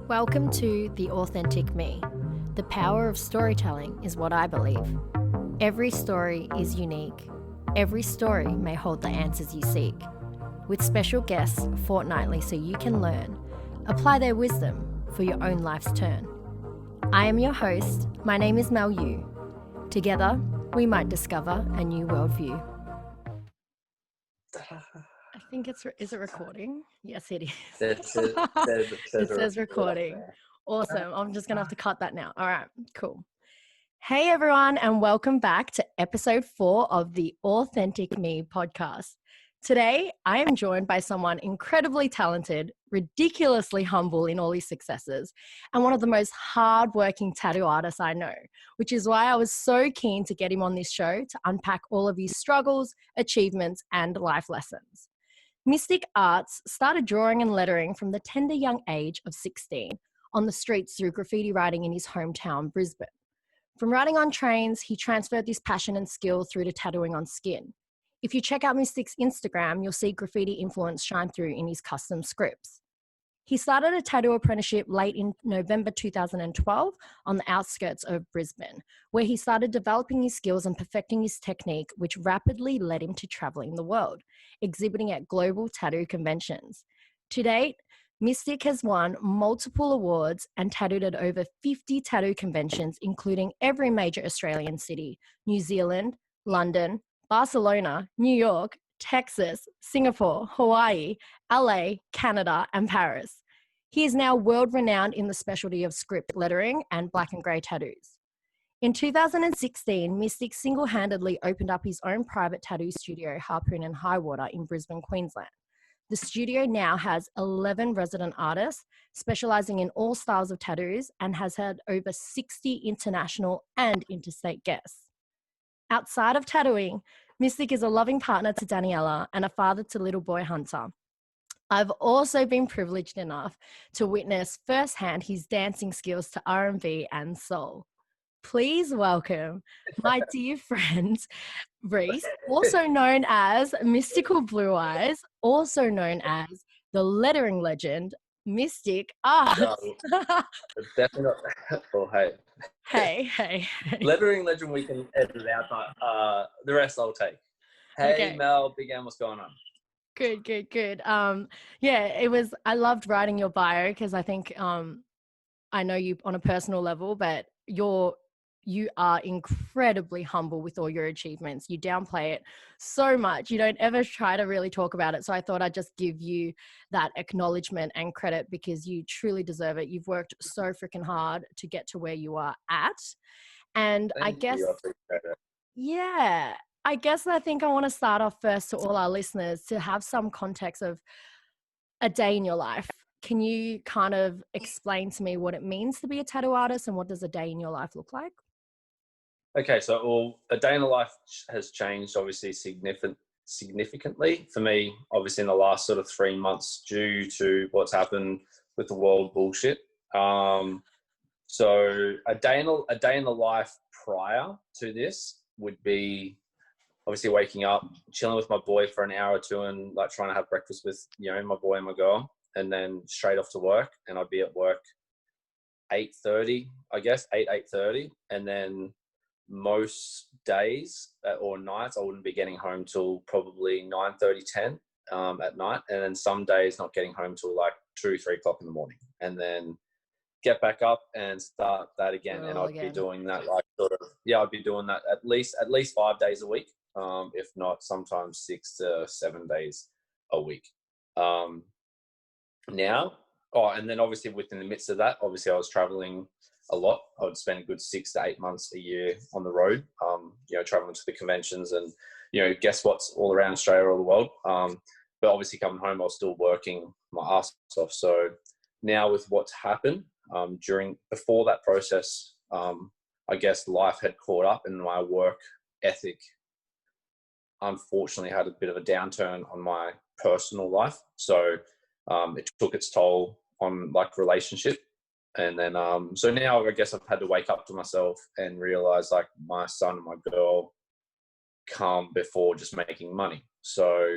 Welcome to The Authentic Me. The power of storytelling is what I believe. Every story is unique. Every story may hold the answers you seek. With special guests fortnightly so you can learn, apply their wisdom for your own life's turn. I am your host. My name is Mel Yu. Together, we might discover a new worldview. I think is it recording? Yes, it is. It says recording. Awesome. I'm just going to have to cut that now. All right, cool. Hey, everyone, and welcome back to episode 4 of the Authentic Me podcast. Today, I am joined by someone incredibly talented, ridiculously humble in all his successes, and one of the most hardworking tattoo artists I know, which is why I was so keen to get him on this show to unpack all of his struggles, achievements, and life lessons. Mystik Arts started drawing and lettering from the tender young age of 16 on the streets through graffiti writing in his hometown, Brisbane. From writing on trains, he transferred this passion and skill through to tattooing on skin. If you check out Mystik's Instagram, you'll see graffiti influence shine through in his custom scripts. He started a tattoo apprenticeship late in November 2012 on the outskirts of Brisbane, where he started developing his skills and perfecting his technique, which rapidly led him to traveling the world, exhibiting at global tattoo conventions. To date, Mystik has won multiple awards and tattooed at over 50 tattoo conventions, including every major Australian city: New Zealand, London, Barcelona, New York, Texas, Singapore, Hawaii, LA, Canada, and Paris. He is now world-renowned in the specialty of script lettering and black and grey tattoos. In 2016, Mystik single-handedly opened up his own private tattoo studio, Harpoon and Highwater, in Brisbane, Queensland. The studio now has 11 resident artists, specialising in all styles of tattoos, and has had over 60 international and interstate guests. Outside of tattooing, Mystik is a loving partner to Daniella and a father to little boy Hunter. I've also been privileged enough to witness firsthand his dancing skills to R&B and soul. Please welcome my dear friend, Rhys, also known as Mystical Blue Eyes, also known as the lettering legend, Mystik Arts. Definitely not. Oh, hey. Hey. Lettering legend, we can edit out, but the rest I'll take. Hey, okay. Mel, Big M, what's going on? Good. I loved writing your bio because I think I know you on a personal level, but you are incredibly humble with all your achievements. You downplay it so much. You don't ever try to really talk about it. So I thought I'd just give you that acknowledgement and credit because you truly deserve it. You've worked so freaking hard to get to where you are at. And I guess I think I want to start off first to all our listeners to have some context of a day in your life. Can you kind of explain to me what it means to be a tattoo artist and what does a day in your life look like? Okay, so a day in the life has changed obviously significantly for me, obviously in the last sort of 3 months due to what's happened with the world bullshit. So a day in the life prior to this would be obviously waking up, chilling with my boy for an hour or two and like trying to have breakfast with, my boy and my girl, and then straight off to work. And I'd be at work 8:30, I guess, 8:30. And then most days or nights, I wouldn't be getting home till probably 9:30, 10 at night. And then some days not getting home till like 2, 3 o'clock in the morning. And then get back up and start that again. And I'd be doing that I'd be doing that at least 5 days a week. If not sometimes 6 to 7 days a week. And then obviously within the midst of that, obviously I was traveling a lot. I would spend a good 6 to 8 months a year on the road, traveling to the conventions and, guess what's all around Australia or the world. But obviously coming home, I was still working my ass off. So now with what's happened, before that process, I guess life had caught up and my work ethic unfortunately had a bit of a downturn on my personal life. So it took its toll on like relationship. And then, so now I guess I've had to wake up to myself and realize like my son and my girl come before just making money. So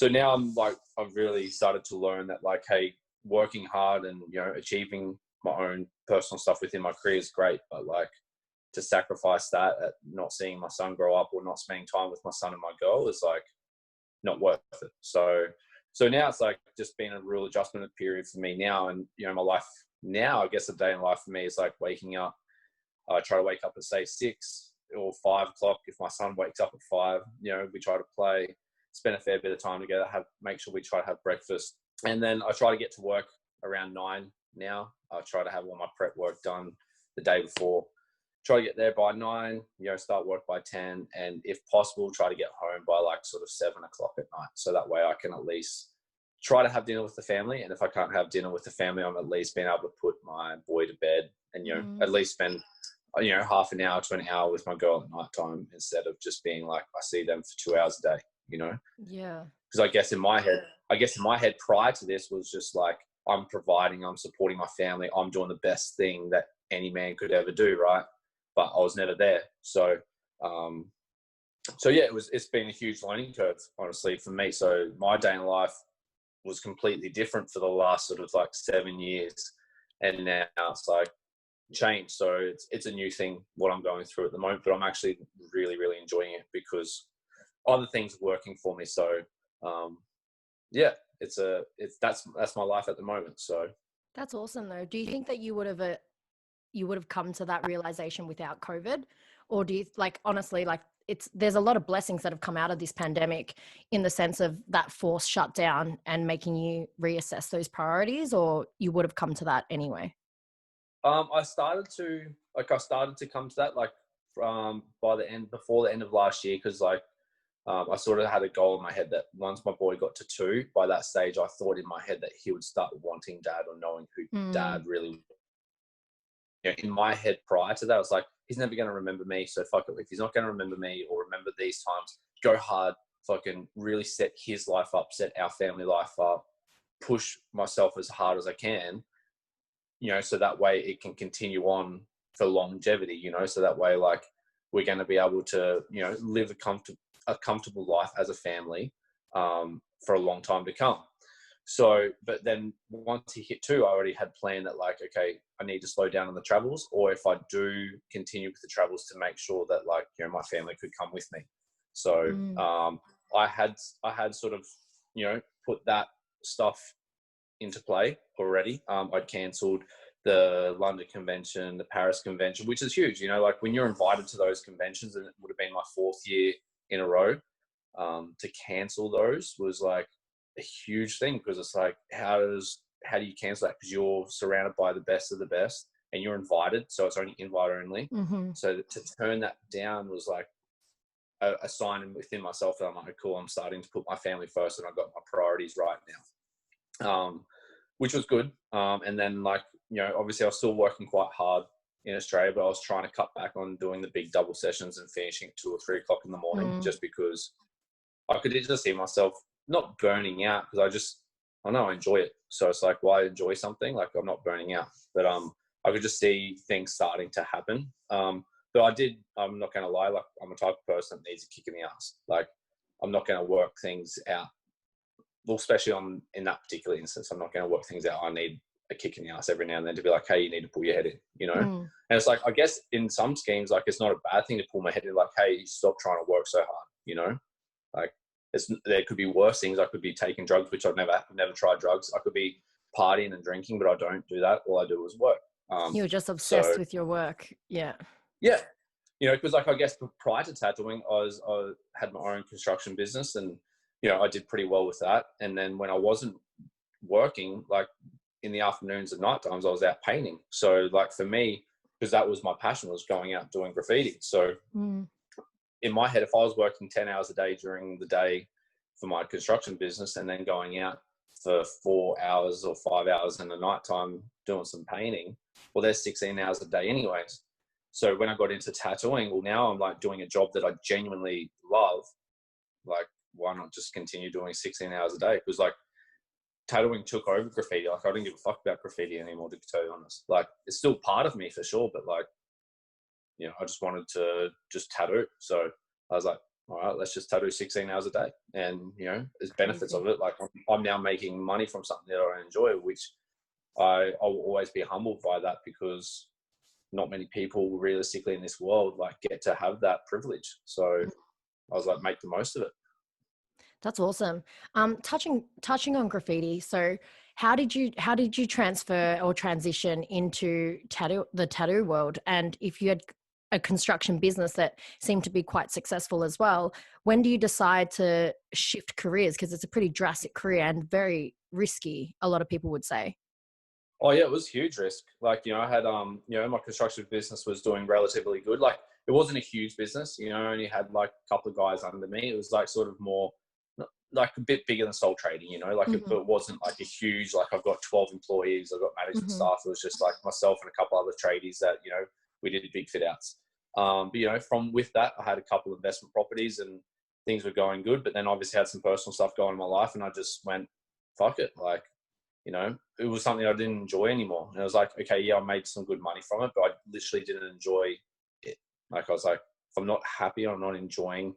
now I'm like, I've really started to learn that like, hey, working hard and, you know, achieving my own personal stuff within my career is great, but like to sacrifice that at not seeing my son grow up or not spending time with my son and my girl is like not worth it. So now it's like just been a real adjustment period for me now. And, you know, my life now, I guess a day in life for me is like waking up. I try to wake up at say 6 or 5 o'clock. If my son wakes up at 5, you know, we try to play, spend a fair bit of time together, make sure we try to have breakfast. And then I try to get to work around 9 now. I try to have all my prep work done the day before. Try to get there by 9, you know, start work by 10. And if possible, try to get home by like sort of 7 o'clock at night. So that way I can at least try to have dinner with the family. And if I can't have dinner with the family, I'm at least being able to put my boy to bed and, you know, at least spend, you know, half an hour to an hour with my girl at night time instead of just being like, I see them for 2 hours a day, you know? Yeah. Because I guess in my head prior to this was just like, I'm providing, I'm supporting my family. I'm doing the best thing that any man could ever do. Right. But I was never there. So yeah, it's been a huge learning curve, honestly, for me. So my day in life was completely different for the last sort of like 7 years. And now it's like changed. So it's a new thing, what I'm going through at the moment, but I'm actually really, really enjoying it because other things are working for me. So yeah, that's my life at the moment. So that's awesome though. Do you think that you would have come to that realization without COVID? Or do you, like, honestly, like there's a lot of blessings that have come out of this pandemic in the sense of that forced shutdown and making you reassess those priorities, or you would have come to that anyway? I started to come to that like before the end of last year, because like I sort of had a goal in my head that once my boy got to 2, by that stage I thought in my head that he would start wanting dad or knowing who dad really. You know, in my head prior to that, I was like, he's never going to remember me, so fuck it. If he's not going to remember me or remember these times, go hard, fucking really set his life up, set our family life up, push myself as hard as I can, you know, so that way it can continue on for longevity, you know, so that way like we're going to be able to, you know, live a comfortable life as a family for a long time to come. So, but then once he hit 2, I already had planned that like, okay, I need to slow down on the travels, or if I do continue with the travels, to make sure that like, you know, my family could come with me. So I had sort of, you know, put that stuff into play already. I'd cancelled the London convention, the Paris convention, which is huge, you know, like when you're invited to those conventions, and it would have been my 4th year in a row, to cancel those was like a huge thing, because it's like, how do you cancel that? Because you're surrounded by the best of the best and you're invited, so it's only invite only. So to turn that down was like a sign within myself that I'm like, cool, I'm starting to put my family first and I've got my priorities right now, which was good. And then like, you know, obviously I was still working quite hard in Australia, but I was trying to cut back on doing the big double sessions and finishing at 2 or 3 o'clock in the morning, just because I could just see myself not burning out, because I know I enjoy it. So it's like, well, I enjoy something, like I'm not burning out, but I could just see things starting to happen. But I'm not going to lie, like I'm a type of person that needs a kick in the ass. Like I'm not going to work things out. Well, especially in that particular instance, I'm not going to work things out. I need a kick in the ass every now and then to be like, hey, you need to pull your head in, you know? And it's like, I guess in some schemes, like it's not a bad thing to pull my head in, like, hey, stop trying to work so hard, you know? Like there could be worse things. I could be taking drugs, which I've never tried drugs. I could be partying and drinking, but I don't do that. All I do is work. You're just obsessed with your work. Yeah. Yeah. You know, because like, I guess prior to tattooing, I had my own construction business, and, you know, I did pretty well with that. And then when I wasn't working, like in the afternoons and night times, I was out painting. So like for me, because that was my passion, was going out doing graffiti. So in my head, if I was working 10 hours a day during the day for my construction business and then going out for 4 hours or 5 hours in the nighttime doing some painting, well, there's 16 hours a day anyways. So when I got into tattooing, well, now I'm like doing a job that I genuinely love. Like, why not just continue doing 16 hours a day? Because like tattooing took over graffiti. Like I didn't give a fuck about graffiti anymore, to be totally honest. Like it's still part of me for sure, but like, you know, I just wanted to just tattoo. So I was like, all right, let's just tattoo 16 hours a day. And, you know, there's benefits of it. Like I'm now making money from something that I enjoy, which I will always be humbled by that, because not many people realistically in this world like get to have that privilege. So I was like, make the most of it. That's awesome. Touching on graffiti. So how did you transfer or transition into the tattoo world? And if you had a construction business that seemed to be quite successful as well, when do you decide to shift careers? Because it's a pretty drastic career and very risky, a lot of people would say. Oh yeah, it was huge risk. Like, you know, I had, you know, my construction business was doing relatively good. Like, it wasn't a huge business, you know, I only had like a couple of guys under me. It was like sort of more like a bit bigger than sole trading, you know, like it wasn't like a huge, like I've got 12 employees, I've got management staff. It was just like myself and a couple other tradies that, you know, we did big fit outs. But, you know, with that, I had a couple of investment properties and things were going good, but then obviously had some personal stuff going in my life, and I just went, fuck it. Like, you know, it was something I didn't enjoy anymore. And I was like, okay, yeah, I made some good money from it, but I literally didn't enjoy it. Like, I was like, if I'm not happy, I'm not enjoying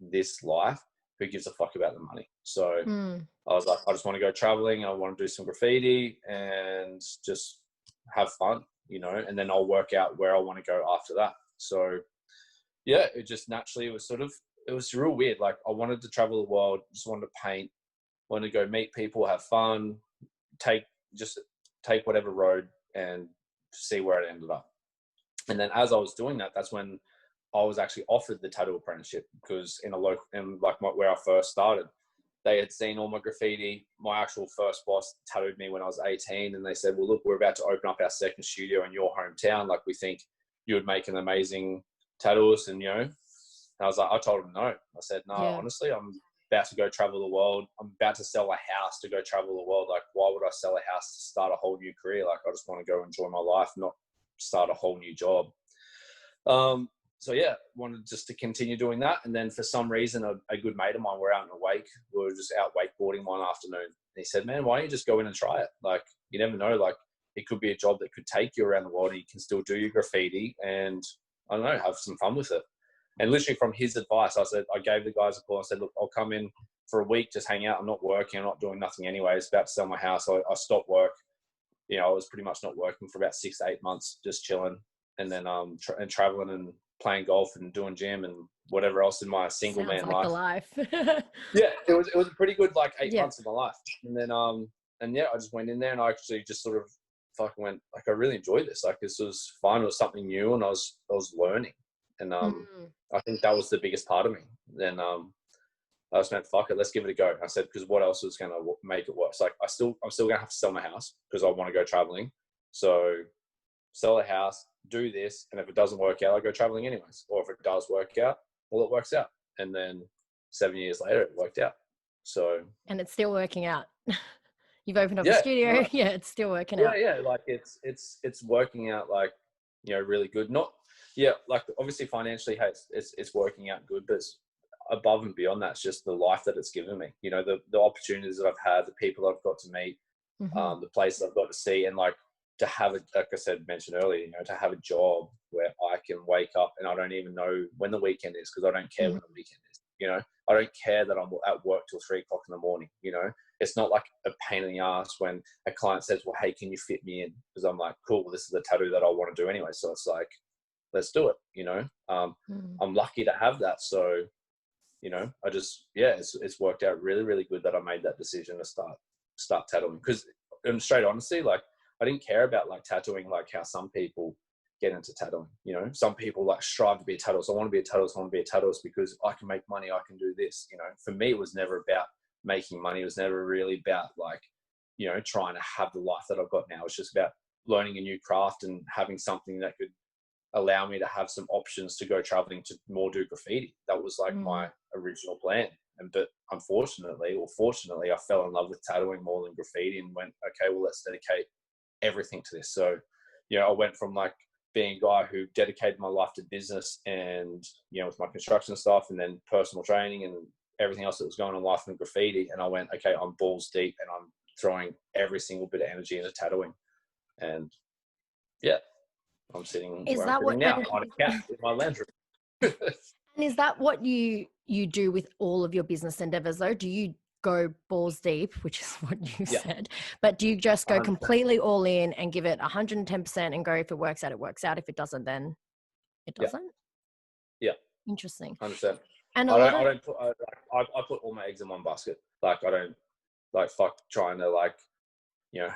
this life, who gives a fuck about the money? So I was like, I just want to go traveling. I want to do some graffiti and just have fun, you know, and then I'll work out where I want to go after that. So yeah, it just naturally, it was real weird. Like, I wanted to travel the world, just wanted to paint, wanted to go meet people, have fun, take whatever road and see where it ended up. And then as I was doing that, that's when I was actually offered the tattoo apprenticeship, because where I first started, they had seen all my graffiti. My actual first boss tattooed me when I was 18, and they said, well, look, we're about to open up our second studio in your hometown. Like, we think you would make an amazing tattooist. And, you know, and I was like, I told him no. I said, no, honestly, I'm about to go travel the world. I'm about to sell a house to go travel the world. Like, why would I sell a house to start a whole new career? Like, I just want to go enjoy my life, not start a whole new job. So yeah, wanted just to continue doing that. And then for some reason, a good mate of mine, we're out in a wake. We were just out wakeboarding one afternoon. And he said, man, why don't you just go in and try it? Like, you never know, like it could be a job that could take you around the world, and you can still do your graffiti and, I don't know, have some fun with it. And literally from his advice, I gave the guys a call and said, look, I'll come in for a week, just hang out. I'm not working. I'm not doing nothing anyway. It's about to sell my house. So I stopped work. You know, I was pretty much not working for about 6 to 8 months, just chilling. And then traveling and playing golf and doing gym and whatever else in my single man like life. The life. Yeah, it was a pretty good like 8 months of my life. And then I just went in there, and I actually just sort of fucking went, like, I really enjoyed this. Like, this was fun. It was something new, and I was learning. And I think that was the biggest part of me. Then I just went, fuck it, let's give it a go. I said, because what else is going to make it work? So, like, I'm still going to have to sell my house because I want to go traveling. So sell a house, do this, and if it doesn't work out, I go traveling anyways. Or if it does work out, well, it works out. And then 7 years later, it worked out. So, and it's still working out. You've opened up a studio. Right. Yeah, it's still working out. Yeah, like it's working out, like, you know, really good. Not, yeah, like obviously financially, hey, it's working out good, but it's above and beyond that, it's just the life that it's given me. You know, the opportunities that I've had, the people I've got to meet, the places I've got to see, and like to have it, like I said, mentioned earlier, you know, to have a job where I can wake up and I don't even know when the weekend is, because I don't care when the weekend is. You know, I don't care that I'm at work till 3 o'clock in the morning. You know, it's not like a pain in the ass when a client says, well, hey, can you fit me in? Because I'm like, cool, this is the tattoo that I want to do anyway. So it's like, let's do it. You know, I'm lucky to have that. So, you know, I just, yeah, it's worked out really, really good that I made that decision to start tattooing. Because, and straight honestly, like, I didn't care about like tattooing, like how some people get into tattooing. You know, some people like strive to be a tattooist. I want to be a tattooist. I want to be a tattooist because I can make money. I can do this. You know, for me, it was never about making money. It was never really about like, you know, trying to have the life that I've got now. It's just about learning a new craft and having something that could allow me to have some options to go traveling to more do graffiti. That was like my original plan. But unfortunately, or fortunately, I fell in love with tattooing more than graffiti and went, okay, well, let's dedicate everything to this. So, you know, I went from like being a guy who dedicated my life to business and, you know, with my construction stuff and then personal training and everything else that was going on in life and graffiti. And I went, okay, I'm balls deep and I'm throwing every single bit of energy into tattooing. And yeah, I'm sitting where I'm sitting now on a couch in my lounge room. And is that what you do with all of your business endeavors though? Do you go balls deep, which is what you said, but do you just go 100%. completely all in and give it 110% and go, if it works out, it works out. If it doesn't, then it doesn't? Yeah. Interesting. 100%. And I put all my eggs in one basket. Like I don't like fuck trying to like,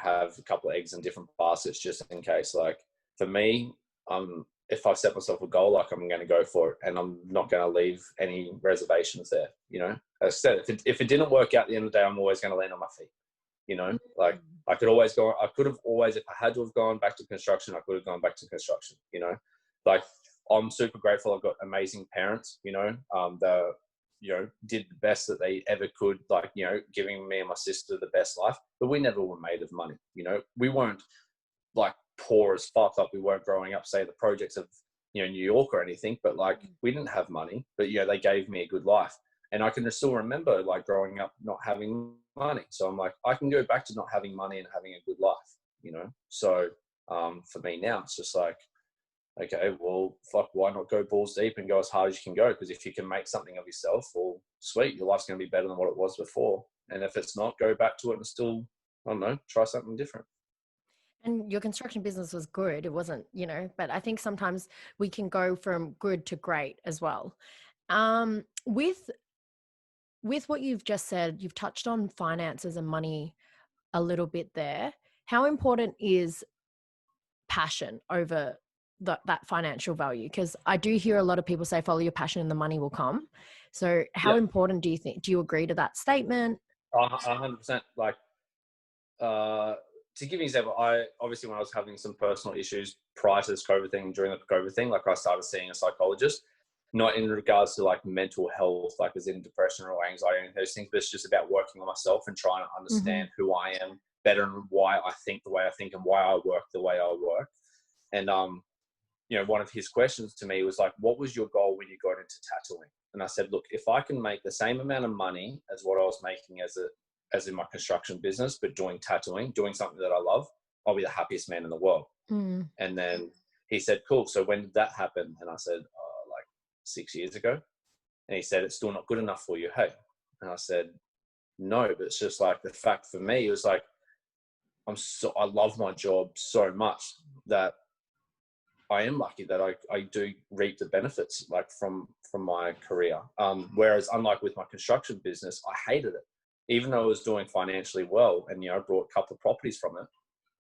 have a couple of eggs in different baskets just in case. Like for me, if I set myself a goal, like I'm going to go for it, and I'm not going to leave any reservations there. As I said, if it didn't work out at the end of the day, I'm always going to land on my feet. Like I could have always, if I had to have gone back to construction, I could have gone back to construction. Like I'm super grateful. I've got amazing parents. They did the best that they ever could, like, giving me and my sister the best life, but we never were made of money. We weren't like poor as fuck. Like we weren't growing up, say, the projects of, New York or anything, but like we didn't have money, but, they gave me a good life. And I can still remember like growing up, not having money. So I'm like, I can go back to not having money and having a good life, So for me now, it's just like, okay, well, fuck, why not go balls deep and go as hard as you can go? Because if you can make something of yourself, well, sweet, your life's going to be better than what it was before. And if it's not, go back to it and still, I don't know, try something different. And your construction business was good. It wasn't, but I think sometimes we can go from good to great as well. With what you've just said, you've touched on finances and money a little bit there. How important is passion over that financial value? Because I do hear a lot of people say, follow your passion and the money will come. So how important do you agree to that statement? 100%. Like, to give you an example, obviously when I was having some personal issues prior to this COVID thing, during the COVID thing, like I started seeing a psychologist, not in regards to like mental health, like as in depression or anxiety and those things, but it's just about working on myself and trying to understand who I am better and why I think the way I think and why I work the way I work. And, one of his questions to me was like, what was your goal when you got into tattooing? And I said, look, if I can make the same amount of money as what I was making as in my construction business, but doing tattooing, doing something that I love, I'll be the happiest man in the world. And then he said, cool. So when did that happen? And I said, like 6 years ago. And he said, it's still not good enough for you, hey? And I said, no, but it's just like the fact for me, it was like, I love my job so much that I am lucky that I do reap the benefits like from my career. Whereas unlike with my construction business, I hated it. Even though I was doing financially well and, I brought a couple of properties from it,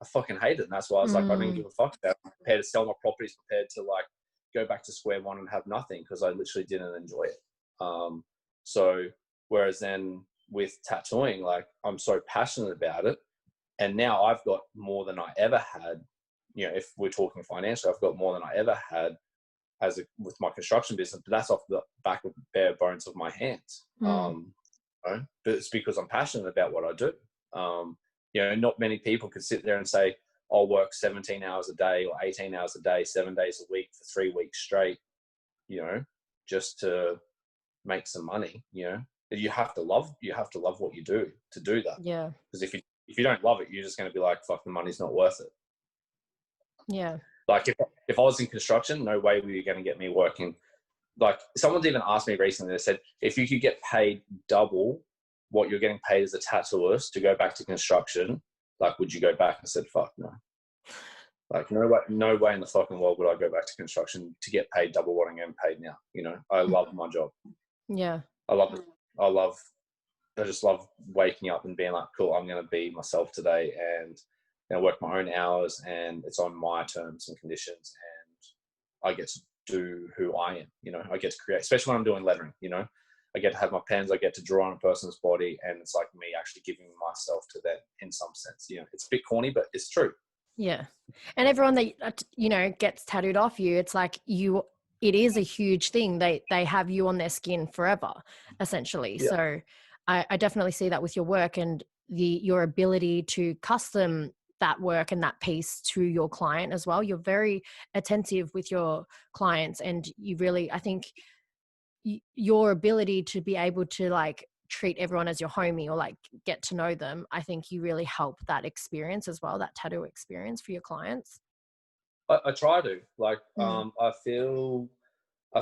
I fucking hated it. And that's why I was like, I didn't give a fuck about it. I'm prepared to sell my properties, prepared to like go back to square one and have nothing because I literally didn't enjoy it. So whereas then with tattooing, like I'm so passionate about it. And now I've got more than I ever had. If we're talking financially, I've got more than I ever had with my construction business, but that's off the back of the bare bones of my hands. But it's because I'm passionate about what I do. Not many people could sit there and say, I'll work 17 hours a day or 18 hours a day, 7 days a week for 3 weeks straight, just to make some money. You have to love what you do to do that. Yeah. Because if you don't love it, you're just going to be like, fuck, the money's not worth it. Yeah. Like if I was in construction, no way were you going to get me working. Like someone's even asked me recently, they said, if you could get paid double what you're getting paid as a tattooist to go back to construction, like, would you go back? I said, fuck no. Like no way in the fucking world would I go back to construction to get paid double what I'm getting paid now. I love my job. Yeah. I just love waking up and being like, cool, I'm going to be myself today and work my own hours and it's on my terms and conditions and I get to do who I am. I get to create, especially when I'm doing lettering, I get to have my pens, I get to draw on a person's body and it's like me actually giving myself to them in some sense. It's a bit corny, but it's true. Yeah. And everyone that, gets tattooed off you, it's like it is a huge thing. They have you on their skin forever, essentially. Yeah. So I definitely see that with your work and your ability to custom that work and that piece to your client as well. You're very attentive with your clients and you really, I think your ability to be able to like treat everyone as your homie or like get to know them, I think you really help that experience as well, that tattoo experience for your clients. I try to like, I feel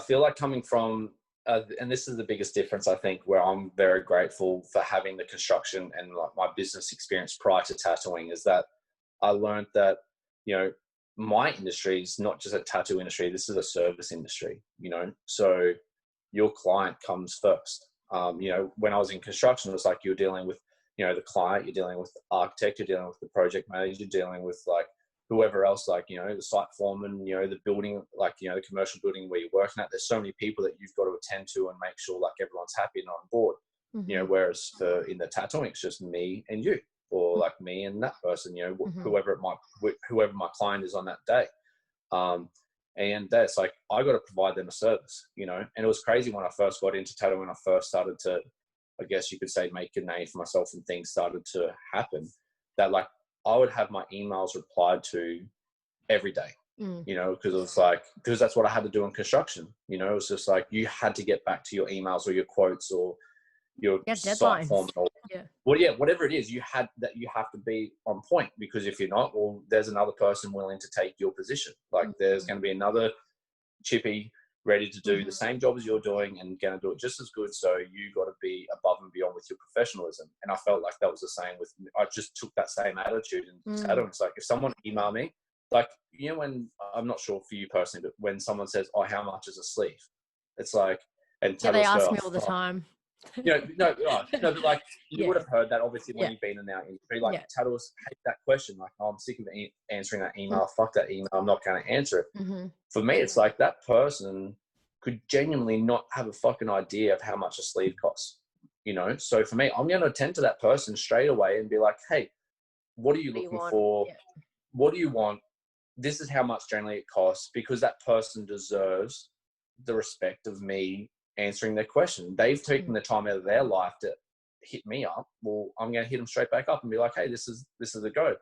like coming from and this is the biggest difference, I think, where I'm very grateful for having the construction and like my business experience prior to tattooing, is that I learned that, you know, my industry is not just a tattoo industry. This is a service industry, you know, so your client comes first. You know, when I was in construction, it was like you're dealing with, you know, the client, you're dealing with the architect, you're dealing with the project manager, you're dealing with like whoever else, like, you know, the site foreman, you know, the building, like, you know, the commercial building where you're working at. There's so many people that you've got to attend to and make sure like everyone's happy and on board, you know, whereas in the tattooing, it's just me and you, or like me and that person, you know, whoever my client is on that day. And that's like, I got to provide them a service, you know. And it was crazy when I first got into tattooing, when I first started to, I guess you could say, make a name for myself and things started to happen, that like I would have my emails replied to every day, you know, because it was like, because that's what I had to do in construction, you know. It was just like, you had to get back to your emails or your quotes or your site form, or whatever it is, you have to be on point, because if you're not, well, there's another person willing to take your position. Like there's going to be another chippy ready to do the same job as you're doing and going to do it just as good. So you got to be above and beyond with your professionalism. And I felt like that was the same with, I just took that same attitude and tattooing. It's like, if someone email me, like, you know, when, I'm not sure for you personally, but when someone says, oh, how much is a sleeve? It's like, and they ask me all the time. You know, but like, you would have heard that obviously when you've been in our industry, like tattooers hate that question. Like, oh, I'm sick of answering that email. Fuck that email. I'm not going to answer it. For me, it's like that person could genuinely not have a fucking idea of how much a sleeve costs, you know? So for me, I'm going to attend to that person straight away and be like, hey, what are you looking for? What do you want? This is how much generally it costs, because that person deserves the respect of me answering their question. They've taken the time out of their life to hit me up. Well, I'm going to hit them straight back up and be like, hey, this is a go.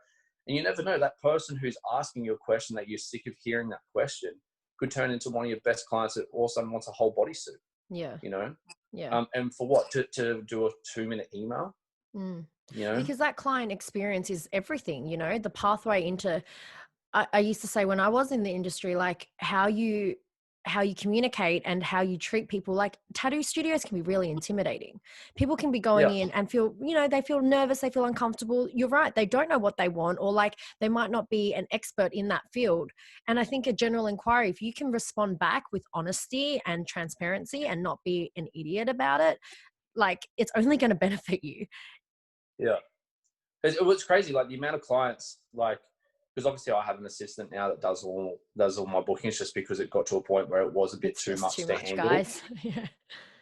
And you never know, that person who's asking you a question that you're sick of hearing that question could turn into one of your best clients that also wants a whole bodysuit. Yeah. You know? Yeah. And for what? To do a 2-minute email? You know? Because that client experience is everything, you know, the pathway into, I used to say when I was in the industry, like how you communicate and how you treat people. Like tattoo studios can be really intimidating. People can be going in and feel, you know, they feel nervous, they feel uncomfortable. You're right. They don't know what they want, or like they might not be an expert in that field. And I think a general inquiry, if you can respond back with honesty and transparency and not be an idiot about it, like it's only going to benefit you. Yeah. It was crazy. Like the amount of clients, like, because obviously I have an assistant now that does all my bookings, just because it got to a point where it was a bit too much to handle. Guys.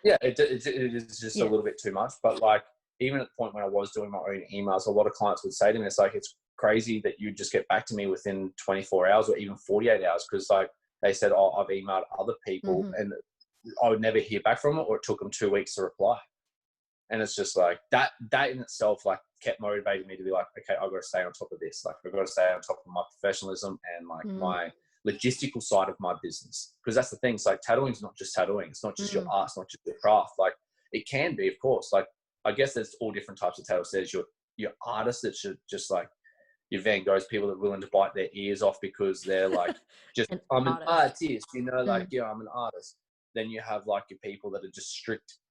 It is just a little bit too much. But like, even at the point when I was doing my own emails, a lot of clients would say to me, it's like, it's crazy that you just get back to me within 24 hours or even 48 hours. Because like they said, oh, I've emailed other people and I would never hear back from it, or it took them 2 weeks to reply. And it's just like that in itself, like, kept motivating me to be like, okay, I've got to stay on top of this. Like, I've got to stay on top of my professionalism and like my logistical side of my business. Because that's the thing. It's like, tattooing is not just tattooing. It's not just your art. It's not just your craft. Like, it can be, of course. Like, I guess there's all different types of tattoos. There's your artists that should just like your Van Goghs, people that are willing to bite their ears off because they're like, just, I'm an artist, you know, like, I'm an artist. Then you have like your people that are just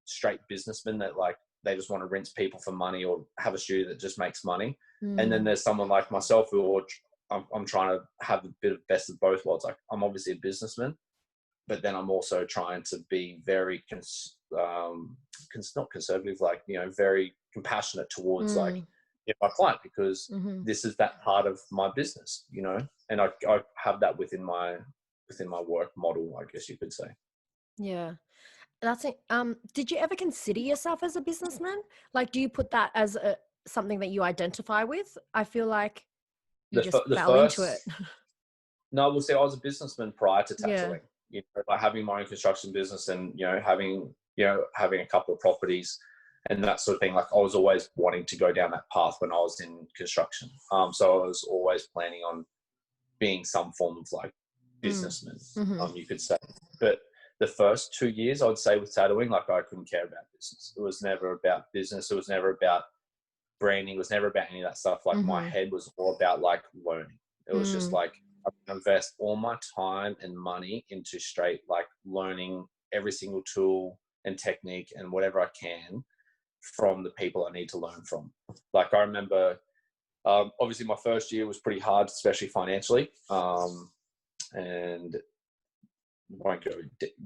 straight businessmen that like, they just want to rinse people for money or have a studio that just makes money. And then there's someone like myself who I'm trying to have a bit of best of both worlds. Like, I'm obviously a businessman, but then I'm also trying to be very, not conservative, like, you know, very compassionate towards like my client, because this is that part of my business, you know, and I have that within my work model, I guess you could say. Yeah. That's it. Did you ever consider yourself as a businessman? Like, do you put that as something that you identify with? I feel like you just fell into it. No, we'll say I was a businessman prior to tattooing. You know, like having my own construction business and, you know, having a couple of properties and that sort of thing. Like, I was always wanting to go down that path when I was in construction. So I was always planning on being some form of like businessman, you could say. But the first 2 years, I would say, with tattooing, like, I couldn't care about business. It was never about business. It was never about branding. It was never about any of that stuff. Like, my head was all about like learning. It was just like, I'm going to invest all my time and money into straight like learning every single tool and technique and whatever I can from the people I need to learn from. Like I remember, obviously my first year was pretty hard, especially financially. And won't go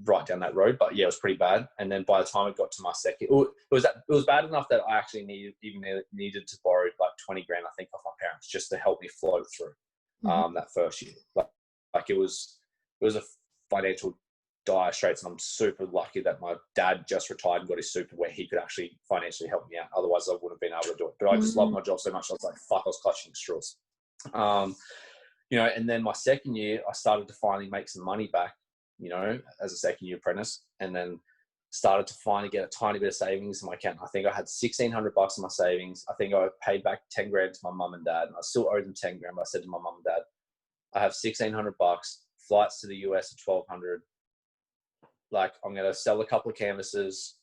right down that road, but yeah, it was pretty bad. And then by the time it got to my second, it was bad enough that I actually needed to borrow like 20 grand, I think, off my parents just to help me flow through that first year. Like it was a financial dire straits, and I'm super lucky that my dad just retired and got his super where he could actually financially help me out. Otherwise, I wouldn't have been able to do it. But I just love my job so much. I was like, fuck, I was clutching straws. You know, and then my second year, I started to finally make some money back, you know, as a second year apprentice, and then started to finally get a tiny bit of savings in my account. I think I had $1,600 in my savings. I think I paid back 10 grand to my mum and dad, and I still owed them 10 grand. But I said to my mum and dad, I have $1,600, flights to the US at $1,200. Like, I'm going to sell a couple of canvases.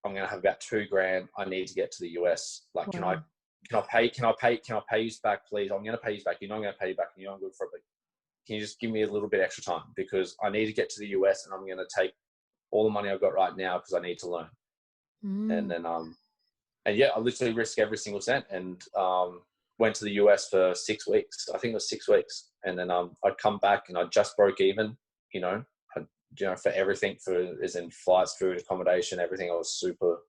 I'm going to have about 2 grand. I need to get to the US. Like, wow. Can I pay you back, please? I'm going to pay you back. You're not going to pay you back, and you're not good for it. But can you just give me a little bit extra time, because I need to get to the US, and I'm going to take all the money I've got right now because I need to learn. And then, and yeah, I literally risked every single cent, and went to the US for 6 weeks. I think it was 6 weeks. And then I'd come back and I just broke even, you know, for everything, as in flights, food, accommodation, everything. I was super,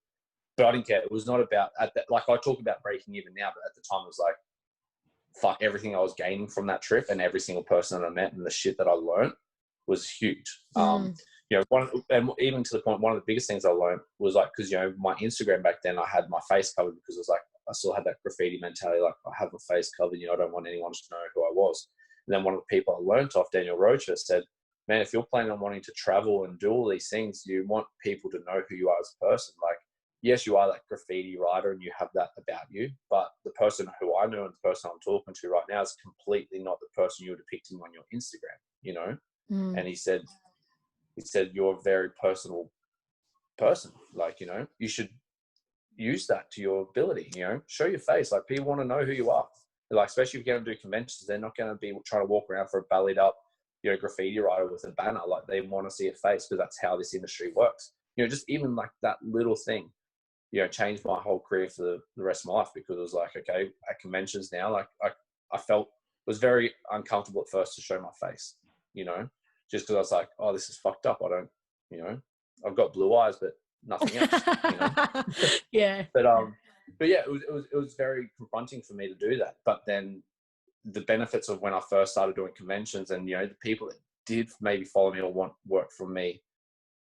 but I didn't care. It was not about, like I talk about breaking even now, but at the time it was like, fuck, everything I was gaining from that trip and every single person that I met and the shit that I learned was huge. You know, and even to the point, one of the biggest things I learned was like, because, you know, my Instagram back then, I had my face covered because it was like, I still had that graffiti mentality, like I have a face covered, you know, I don't want anyone to know who I was. And then one of the people I learned off, Daniel Rocha, said, man, if you're planning on wanting to travel and do all these things, you want people to know who you are as a person. Like, yes, you are that graffiti writer and you have that about you, but the person who I know and the person I'm talking to right now is completely not the person you were depicting on your Instagram, you know? And he said, you're a very personal person. Like, you know, you should use that to your ability, you know, show your face. Like, people want to know who you are. Like, especially if you're going to do conventions, they're not going to be trying to walk around for a bellied up, you know, graffiti writer with a banner. Like, they want to see a face, because that's how this industry works. You know, just even like that little thing, you know, changed my whole career for the rest of my life, because it was like, okay, at conventions now, like I felt it was very uncomfortable at first to show my face, you know, just because I was like, oh, this is fucked up. I don't, you know, I've got blue eyes, but nothing else, you know? Yeah. But yeah, it was very confronting for me to do that. But then the benefits of when I first started doing conventions, and, you know, the people that did maybe follow me or want work from me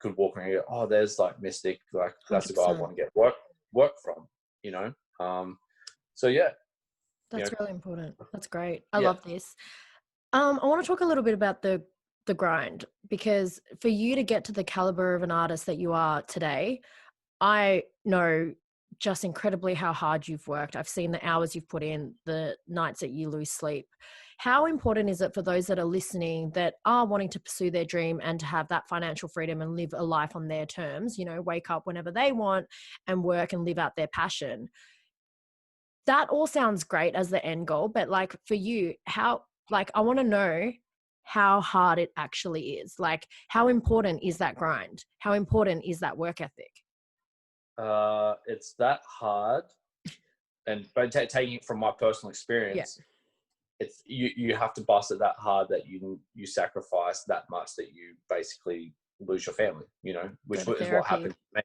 could walk around and go, oh, there's like Mystik, like that's 100%. The guy I want to get work from, you know? So yeah. That's really important. That's great. I love this. I want to talk a little bit about the grind, because for you to get to the caliber of an artist that you are today, I know just incredibly how hard you've worked. I've seen the hours you've put in, the nights that you lose sleep. How important is it for those that are listening that are wanting to pursue their dream and to have that financial freedom and live a life on their terms, you know, wake up whenever they want and work and live out their passion? That all sounds great as the end goal, but like for you, how, like, I want to know how hard it actually is. Like, how important is that grind? How important is that work ethic? It's that hard, but taking it from my personal experience, it's you have to bust it that hard that you sacrifice that much that you basically lose your family, you know, which is what happened to me.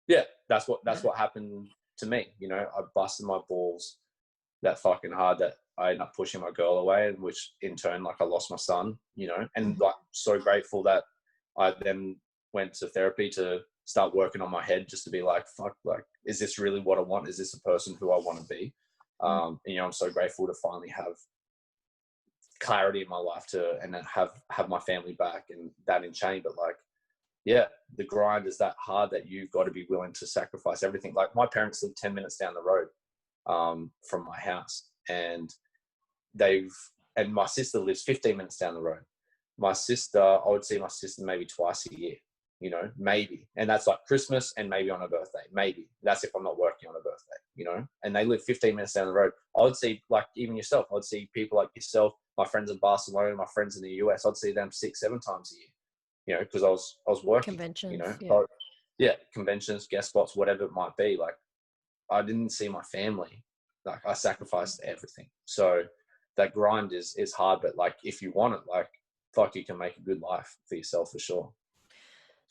Yeah, that's what happened to me. You know, I busted my balls that fucking hard that I ended up pushing my girl away, and which in turn, like, I lost my son, you know, and like, so grateful that I then went to therapy to start working on my head, just to be like, fuck, like, is this really what I want? Is this a person who I want to be? And, you know, I'm so grateful to finally have clarity in my life and then have my family back and that in chain. But like, yeah, the grind is that hard that you've got to be willing to sacrifice everything. Like, my parents live 10 minutes down the road from my house, and my sister lives 15 minutes down the road. My sister, I would see my sister maybe twice a year, you know, maybe. And that's like Christmas and maybe on a birthday, maybe. That's if I'm not working on a birthday, you know, and they live 15 minutes down the road. I would see, like, even yourself, I'd see people like yourself, my friends in Barcelona, my friends in the US, I'd see them 6-7 times a year. you know, because I was working, Conventions, you know, yeah. so, yeah, conventions, guest spots, whatever it might be. Like, I didn't see my family. Like, I sacrificed everything. So that grind is hard, but like, if you want it, like, fuck, you can make a good life for yourself for sure.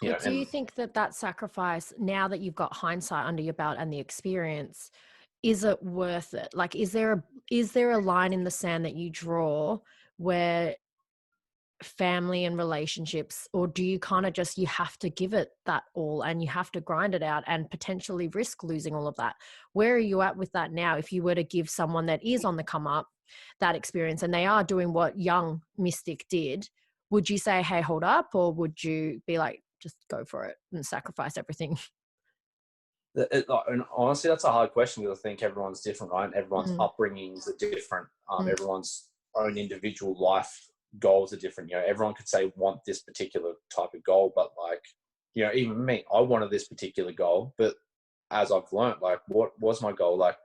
You know, But do you think that sacrifice, now that you've got hindsight under your belt and the experience, is it worth it? Like, is there a line in the sand that you draw where family and relationships, or do you kind of just, you have to give it that all and you have to grind it out and potentially risk losing all of that? Where are you at with that now? If you were to give someone that is on the come up that experience and they are doing what young Mystik did, would you say, hey, hold up, or would you be like, just go for it and sacrifice everything? And honestly, that's a hard question, because I think everyone's different, right? Everyone's upbringings are different. Everyone's own individual life goals are different. You know, everyone could say want this particular type of goal, but like, you know, even me, I wanted this particular goal, but as I've learned, like, what was my goal? Like,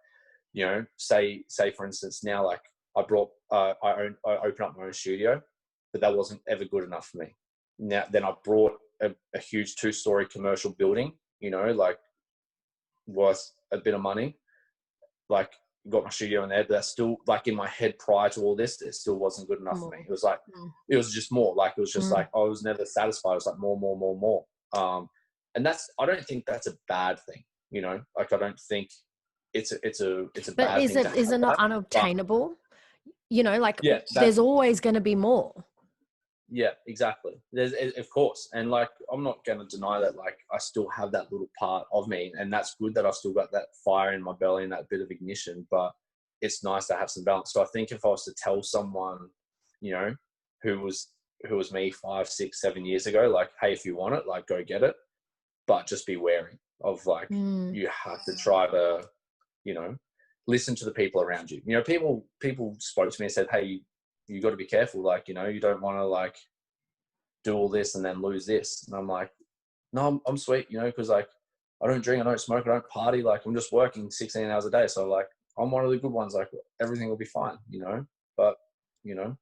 you know, say for instance, now, like, I open up my own studio, but that wasn't ever good enough for me. Then I brought a huge 2-story commercial building, you know, like, worth a bit of money, like, got my studio in there, but that's still, like, in my head prior to all this, it still wasn't good enough for me. It was like, it was just more, like, it was just like, I was never satisfied. It was like more. And I don't think that's a bad thing, you know, like, I don't think it's a But bad is thing. it not unobtainable? You know, like, Yeah, there's always going to be more. Yeah, exactly. Of course. And like, I'm not going to deny that, like, I still have that little part of me, and that's good that I've still got that fire in my belly and that bit of ignition, but it's nice to have some balance. So I think if I was to tell someone, you know, who was me 5, 6, 7 years ago, like, hey, if you want it, like, go get it, but just be wary of, like, you have to try to, you know, listen to the people around you. You know, people spoke to me and said, hey, you got to be careful. Like, you know, you don't want to, like, do all this and then lose this. And I'm like, no, I'm sweet, you know, because, like, I don't drink, I don't smoke, I don't party. Like, I'm just working 16 hours a day. So, like, I'm one of the good ones. Like, everything will be fine, you know, but, you know,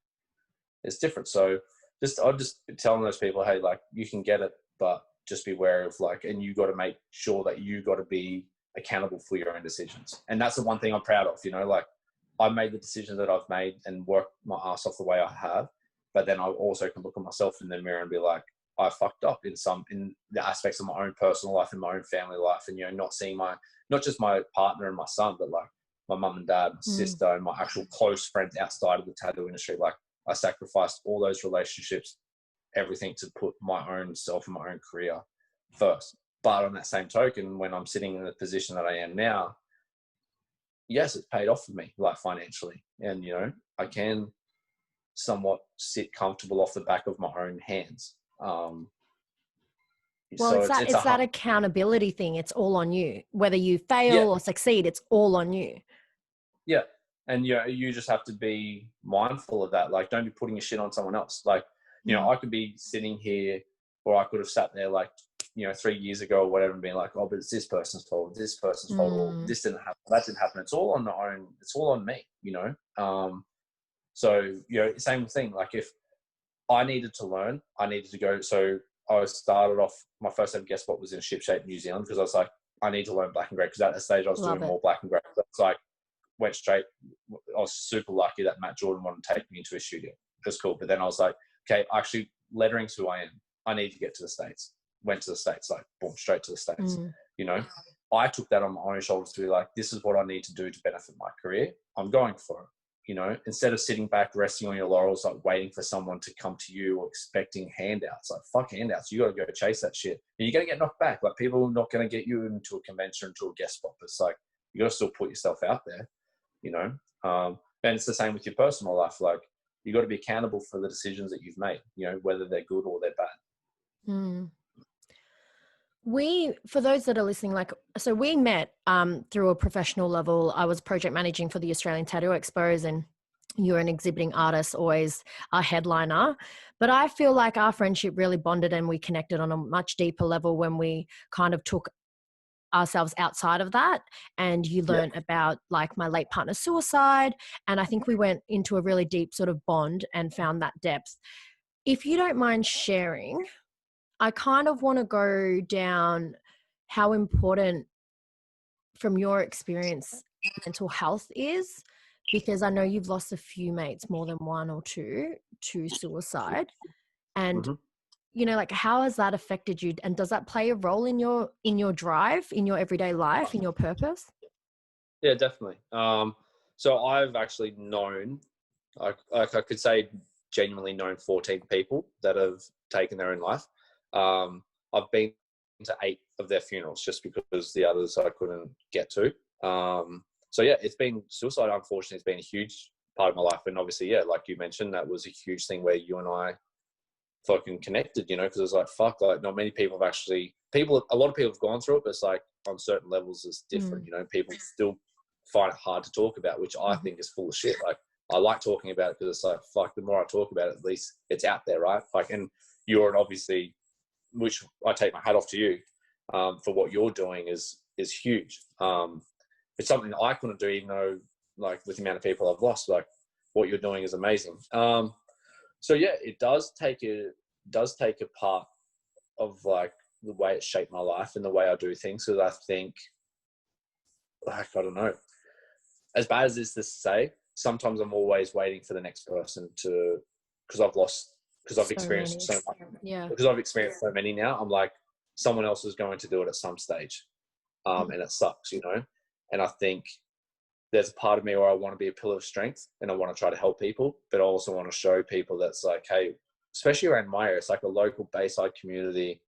it's different. So I'll just be telling those people, hey, like, you can get it, but just be wary of, like, and you got to make sure that you got to be accountable for your own decisions. And that's the one thing I'm proud of, you know, like, I made the decisions that I've made and worked my ass off the way I have, but then I also can look at myself in the mirror and be like, I fucked up in the aspects of my own personal life and my own family life, and, you know, not seeing not just my partner and my son, but, like, my mum and dad, my sister, and my actual close friends outside of the tattoo industry. Like, I sacrificed all those relationships, everything, to put my own self and my own career first. But on that same token, when I'm sitting in the position that I am now, yes, it's paid off for me, like, financially. And, you know, I can somewhat sit comfortable off the back of my own hands. Well, so it's that accountability thing. It's all on you. Whether you fail or succeed, it's all on you. Yeah. And, you know, you just have to be mindful of that. Like, don't be putting your shit on someone else. Like, you know, I could be sitting here, or I could have sat there, like, you know, 3 years ago or whatever, and being like, oh, but it's this person's fault, or this didn't happen, that didn't happen. It's all on me, you know? So, you know, same thing. Like, if I needed to learn, I needed to go. So I started off, my first ever guest spot was in Shipshape, New Zealand, because I was like, I need to learn black and grey, because at that stage I was doing more black and grey. So it's like, went straight. I was super lucky that Matt Jordan wanted to take me into his studio. That's cool. But then I was like, okay, actually, lettering's who I am. I need to get to the States. Went to the States, like, boom, straight to the States. You know, I took that on my own shoulders to be like, this is what I need to do to benefit my career. I'm going for it. You know, instead of sitting back, resting on your laurels, like, waiting for someone to come to you or expecting handouts. Like, fuck handouts. You got to go chase that shit. And you're going to get knocked back. Like, people are not going to get you into a convention, into a guest spot. It's like, you got to still put yourself out there, you know? And it's the same with your personal life. Like, you got to be accountable for the decisions that you've made, you know, whether they're good or they're bad. For those that are listening, like, so we met through a professional level. I was project managing for the Australian Tattoo Expos, and you're an exhibiting artist, always a headliner. But I feel like our friendship really bonded and we connected on a much deeper level when we kind of took ourselves outside of that, and you learned about, like, my late partner's suicide, and I think we went into a really deep sort of bond and found that depth. If you don't mind sharing, I kind of want to go down how important, from your experience, mental health is, because I know you've lost a few mates, more than one or two, to suicide. And you know, like, how has that affected you, and does that play a role in your drive, in your everyday life, in your purpose? Yeah, definitely. So I've actually known, like I could say genuinely known 14 people that have taken their own life. I've been to 8 of their funerals just because the others I couldn't get to. So yeah, it's been suicide. Unfortunately, it's been a huge part of my life. And obviously, yeah, like you mentioned, that was a huge thing where you and I fucking connected, you know, because it was like, fuck, like not many people have actually, a lot of people have gone through it, but it's like on certain levels it's different, you know, people still find it hard to talk about, which I think is full of shit. Like, I like talking about it because it's like, fuck, the more I talk about it, at least it's out there, right? Like, and you're obviously, which I take my hat off to you for what you're doing is huge. It's something that I couldn't do, even though, like, with the amount of people I've lost, like, what you're doing is amazing. So yeah, it does take a part of, like, the way it shaped my life and the way I do things. Because I think, like, I don't know, as bad as this is to say, sometimes I'm always waiting for the next person to, because I've experienced so much. Yeah. Because I've experienced so many now, I'm like, someone else is going to do it at some stage. And it sucks, you know? And I think there's a part of me where I want to be a pillar of strength and I want to try to help people, but I also want to show people that's like, hey, especially around my area, it's like a local Bayside community.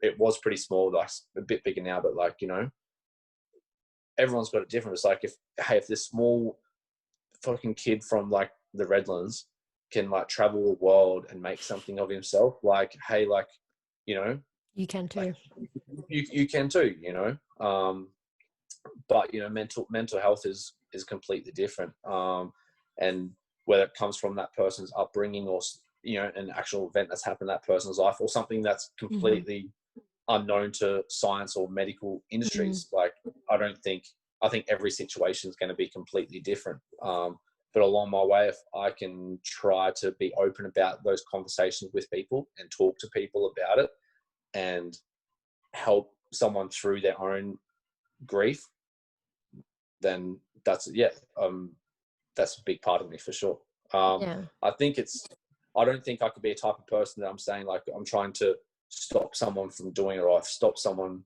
It was pretty small, like a bit bigger now, but, like, you know, everyone's got it different. It's like, if this small fucking kid from, like, the Redlands can, like, travel the world and make something of himself, like, hey, like, you know, you can too. Like, you can too, you know. But, you know, mental health is completely different. And whether it comes from that person's upbringing or, you know, an actual event that's happened in that person's life, or something that's completely unknown to science or medical industries. Like, I think every situation is going to be completely different. But along my way, if I can try to be open about those conversations with people and talk to people about it and help someone through their own grief, then that's a big part of me for sure. I don't think I could be a type of person that I'm saying, like, I'm trying to stop someone from doing it, or I've stopped someone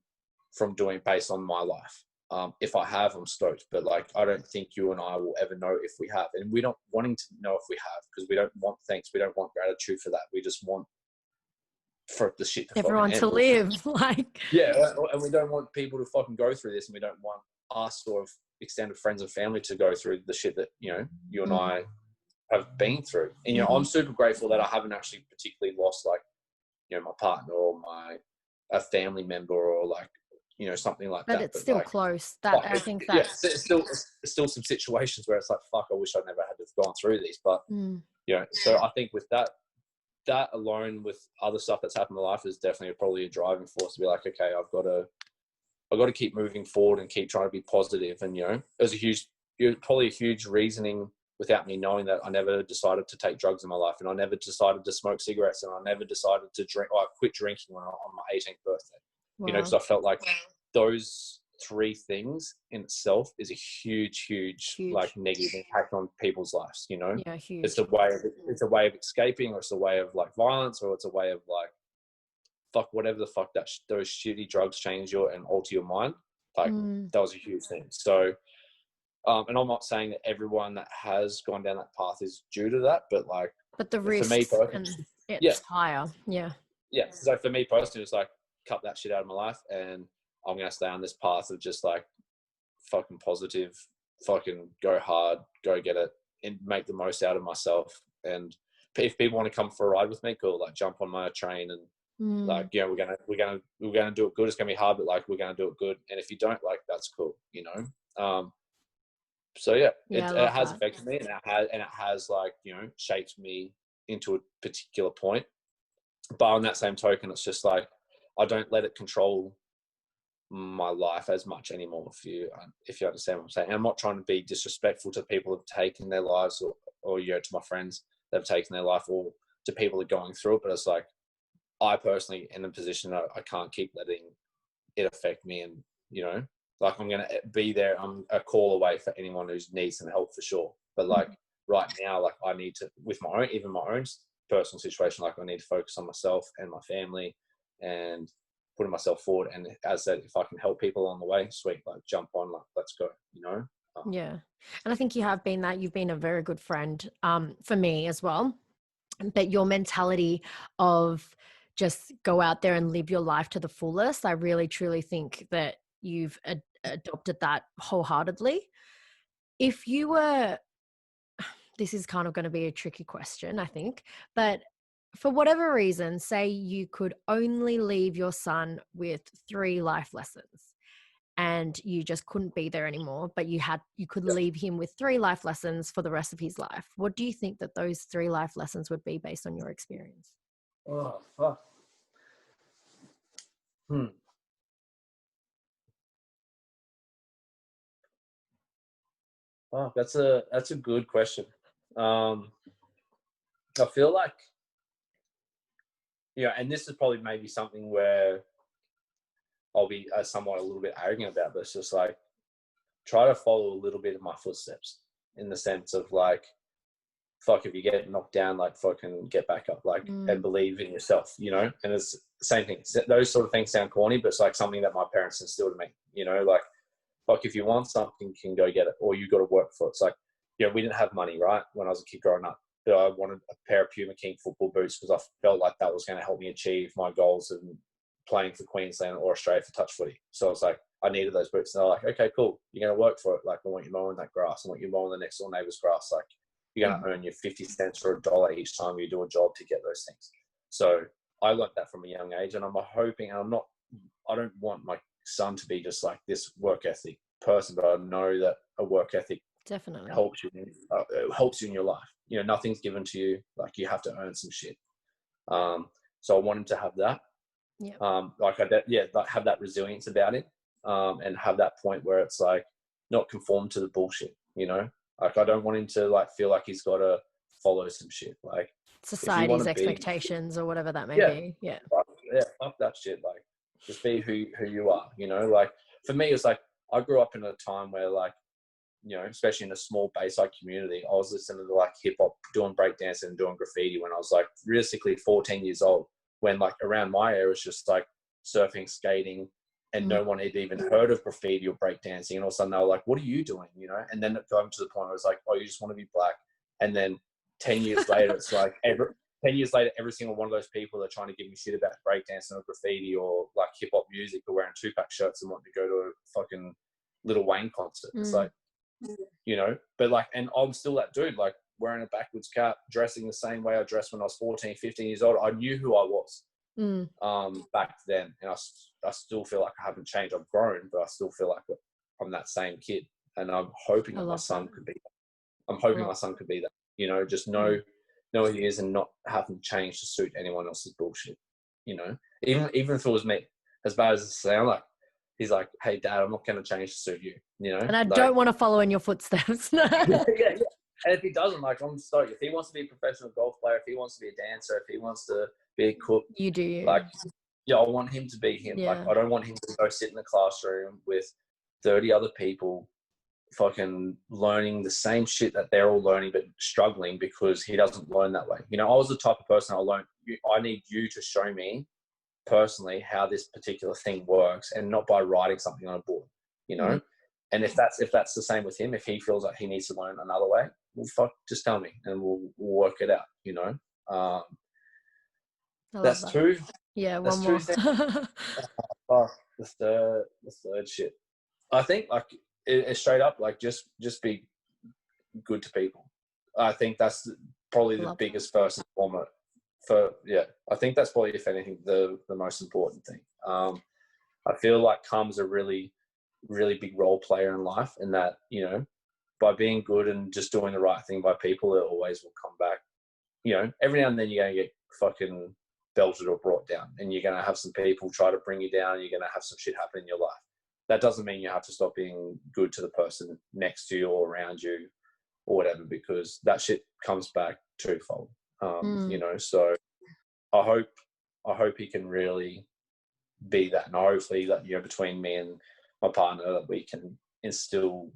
from doing it based on my life. If I have, I'm stoked, but, like, I don't think you and I will ever know if we have, and we don't wanting to know if we have, because we don't want thanks, we don't want gratitude for that. We just want for the shit to everyone to live, like, yeah, and we don't want people to fucking go through this, and we don't want us or extended friends and family to go through the shit that, you know, you and I have been through. And, you know, I'm super grateful that I haven't actually particularly lost, like, you know, my partner or a family member, or, like, you know, something like that. But it's still, like, close. That, I think that, yeah, it's still some situations where it's like, fuck, I wish I never had to have gone through these. But you know, so I think with that alone, with other stuff that's happened in my life, is definitely probably a driving force to be like, okay, I've got to keep moving forward and keep trying to be positive. And, you know, it was probably a huge reasoning without me knowing that I never decided to take drugs in my life, and I never decided to smoke cigarettes, and I never decided to drink. I quit drinking on my 18th birthday. Wow. You know, because I felt like those 3 things in itself is a huge, like, negative impact on people's lives. You know, yeah, huge. It's a way of escaping, or it's a way of, like, violence, or it's a way of, like, fuck, whatever the fuck that those shitty drugs change and alter your mind. Like, that was a huge thing. So, and I'm not saying that everyone that has gone down that path is due to that, but, like, but the risk, for me personally, it's higher. Yeah. So for me personally, it's like, cut that shit out of my life, and I'm going to stay on this path of just, like, fucking positive, fucking go hard, go get it, and make the most out of myself. And if people want to come for a ride with me, cool, like, jump on my train, and like, you know, we're gonna do it good. It's gonna be hard, but, like, we're gonna do it good. And if you don't, like, that's cool, you know. So yeah, it has affected me, and it has, like, you know, shaped me into a particular point. But on that same token, it's just like, I don't let it control my life as much anymore. If you understand what I'm saying, and I'm not trying to be disrespectful to people who've taken their lives, or, you know, to my friends that have taken their life, or to people that are going through it. But it's like, I personally in a position that I can't keep letting it affect me, and like I'm gonna be there. I'm a call away for anyone who needs some help for sure. But like right now, like I need to, with my own personal situation, like I need to focus on myself and my family and putting myself forward. And as I said, if I can help people along the way, sweet, like jump on, like let's go. Yeah, and I think you have been that. You've been a very good friend for me as well. But your mentality of just go out there and live your life to the fullest, I really truly think that you've adopted that wholeheartedly. If you were, this is kind of going to be a tricky question, I think, but for whatever reason, say you could only leave your son with 3 life lessons and you just couldn't be there anymore, but you could leave him with 3 life lessons for the rest of his life. What do you think that those 3 life lessons would be based on your experience? Oh, fuck. Oh, that's a good question. I feel like, and this is probably maybe something where I'll be somewhat a little bit arrogant about, but it's just like, try to follow a little bit of my footsteps, in the sense of like, fuck, if you get knocked down, like fucking get back up, like, and believe in yourself, and it's the same thing. Those sort of things sound corny, but it's like something that my parents instilled in me, like, fuck, if you want something, you can go get it, or you got to work for it. It's like, we didn't have money, right, when I was a kid growing up, but I wanted a pair of Puma King football boots because I felt like that was going to help me achieve my goals and playing for Queensland or Australia for touch footy. So I was like, I needed those boots. And they're like, okay, cool. You're going to work for it. Like, I want you mowing that grass. I want you mowing the next door neighbor's grass. Like, you're going to earn your 50 cents or $1 each time you do a job to get those things. So I learned that from a young age, and I'm hoping, and I don't want my son to be just like this work ethic person, but I know that a work ethic definitely helps you in your life. Nothing's given to you. Like, you have to earn some shit. So I want him to have that. Like have that resilience about him, and have that point where it's like not conform to the bullshit. Like, I don't want him to like feel like he's got to follow some shit, like society's expectations or whatever that may be. Fuck that shit. Like, just be who you are. Like, for me, it's like I grew up in a time where, like, especially in a small Bayside community, I was listening to like hip hop, doing breakdancing and doing graffiti when I was like realistically 14 years old, when like around my area was just like surfing, skating, and no one had even heard of graffiti or breakdancing. And all of a sudden they were like, what are you doing? And then it got to the point where it was like, oh, you just want to be black. And then 10 years later, it's like 10 years later, every single one of those people are trying to give me shit about breakdancing or graffiti or like hip hop music or wearing Tupac shirts and wanting to go to a fucking Lil Wayne concert. It's like, but like, and I'm still that dude, like wearing a backwards cap, dressing the same way I dressed when I was 14, 15 years old. I knew who I was back then. And I still feel like I haven't changed. I've grown, but I still feel like I'm that same kid. And I'm hoping that my son could be that. I'm hoping my son could be that, just know who he is and not having changed to suit anyone else's bullshit. Even if it was me, as bad as it sounds, like, he's like, hey, Dad, I'm not going to change to suit you, And I don't want to follow in your footsteps. yeah. And if he doesn't, like, I'm stoked. If he wants to be a professional golf player, if he wants to be a dancer, if he wants to be a cook, you do you. Like, I want him to be him. Yeah. Like, I don't want him to go sit in the classroom with 30 other people fucking learning the same shit that they're all learning but struggling because he doesn't learn that way. I was the type of person I need you to show me personally how this particular thing works, and not by writing something on a board, And if that's the same with him, if he feels like he needs to learn another way, well, fuck, just tell me and we'll work it out, that's that. Two. Yeah, that's one more. The third shit. I think, like, it's straight up, like, just be good to people. I think that's probably the biggest first and foremost. I think that's probably, if anything, the most important thing. I feel like karma's a really, really big role player in life, and that, by being good and just doing the right thing by people, it always will come back. Every now and then you're going to get fucking belted or brought down, and you're going to have some people try to bring you down. You're going to have some shit happen in your life. That doesn't mean you have to stop being good to the person next to you or around you or whatever, because that shit comes back twofold. So I hope I hope he can really be that. And hopefully that, you know, between me and my partner, that we can instill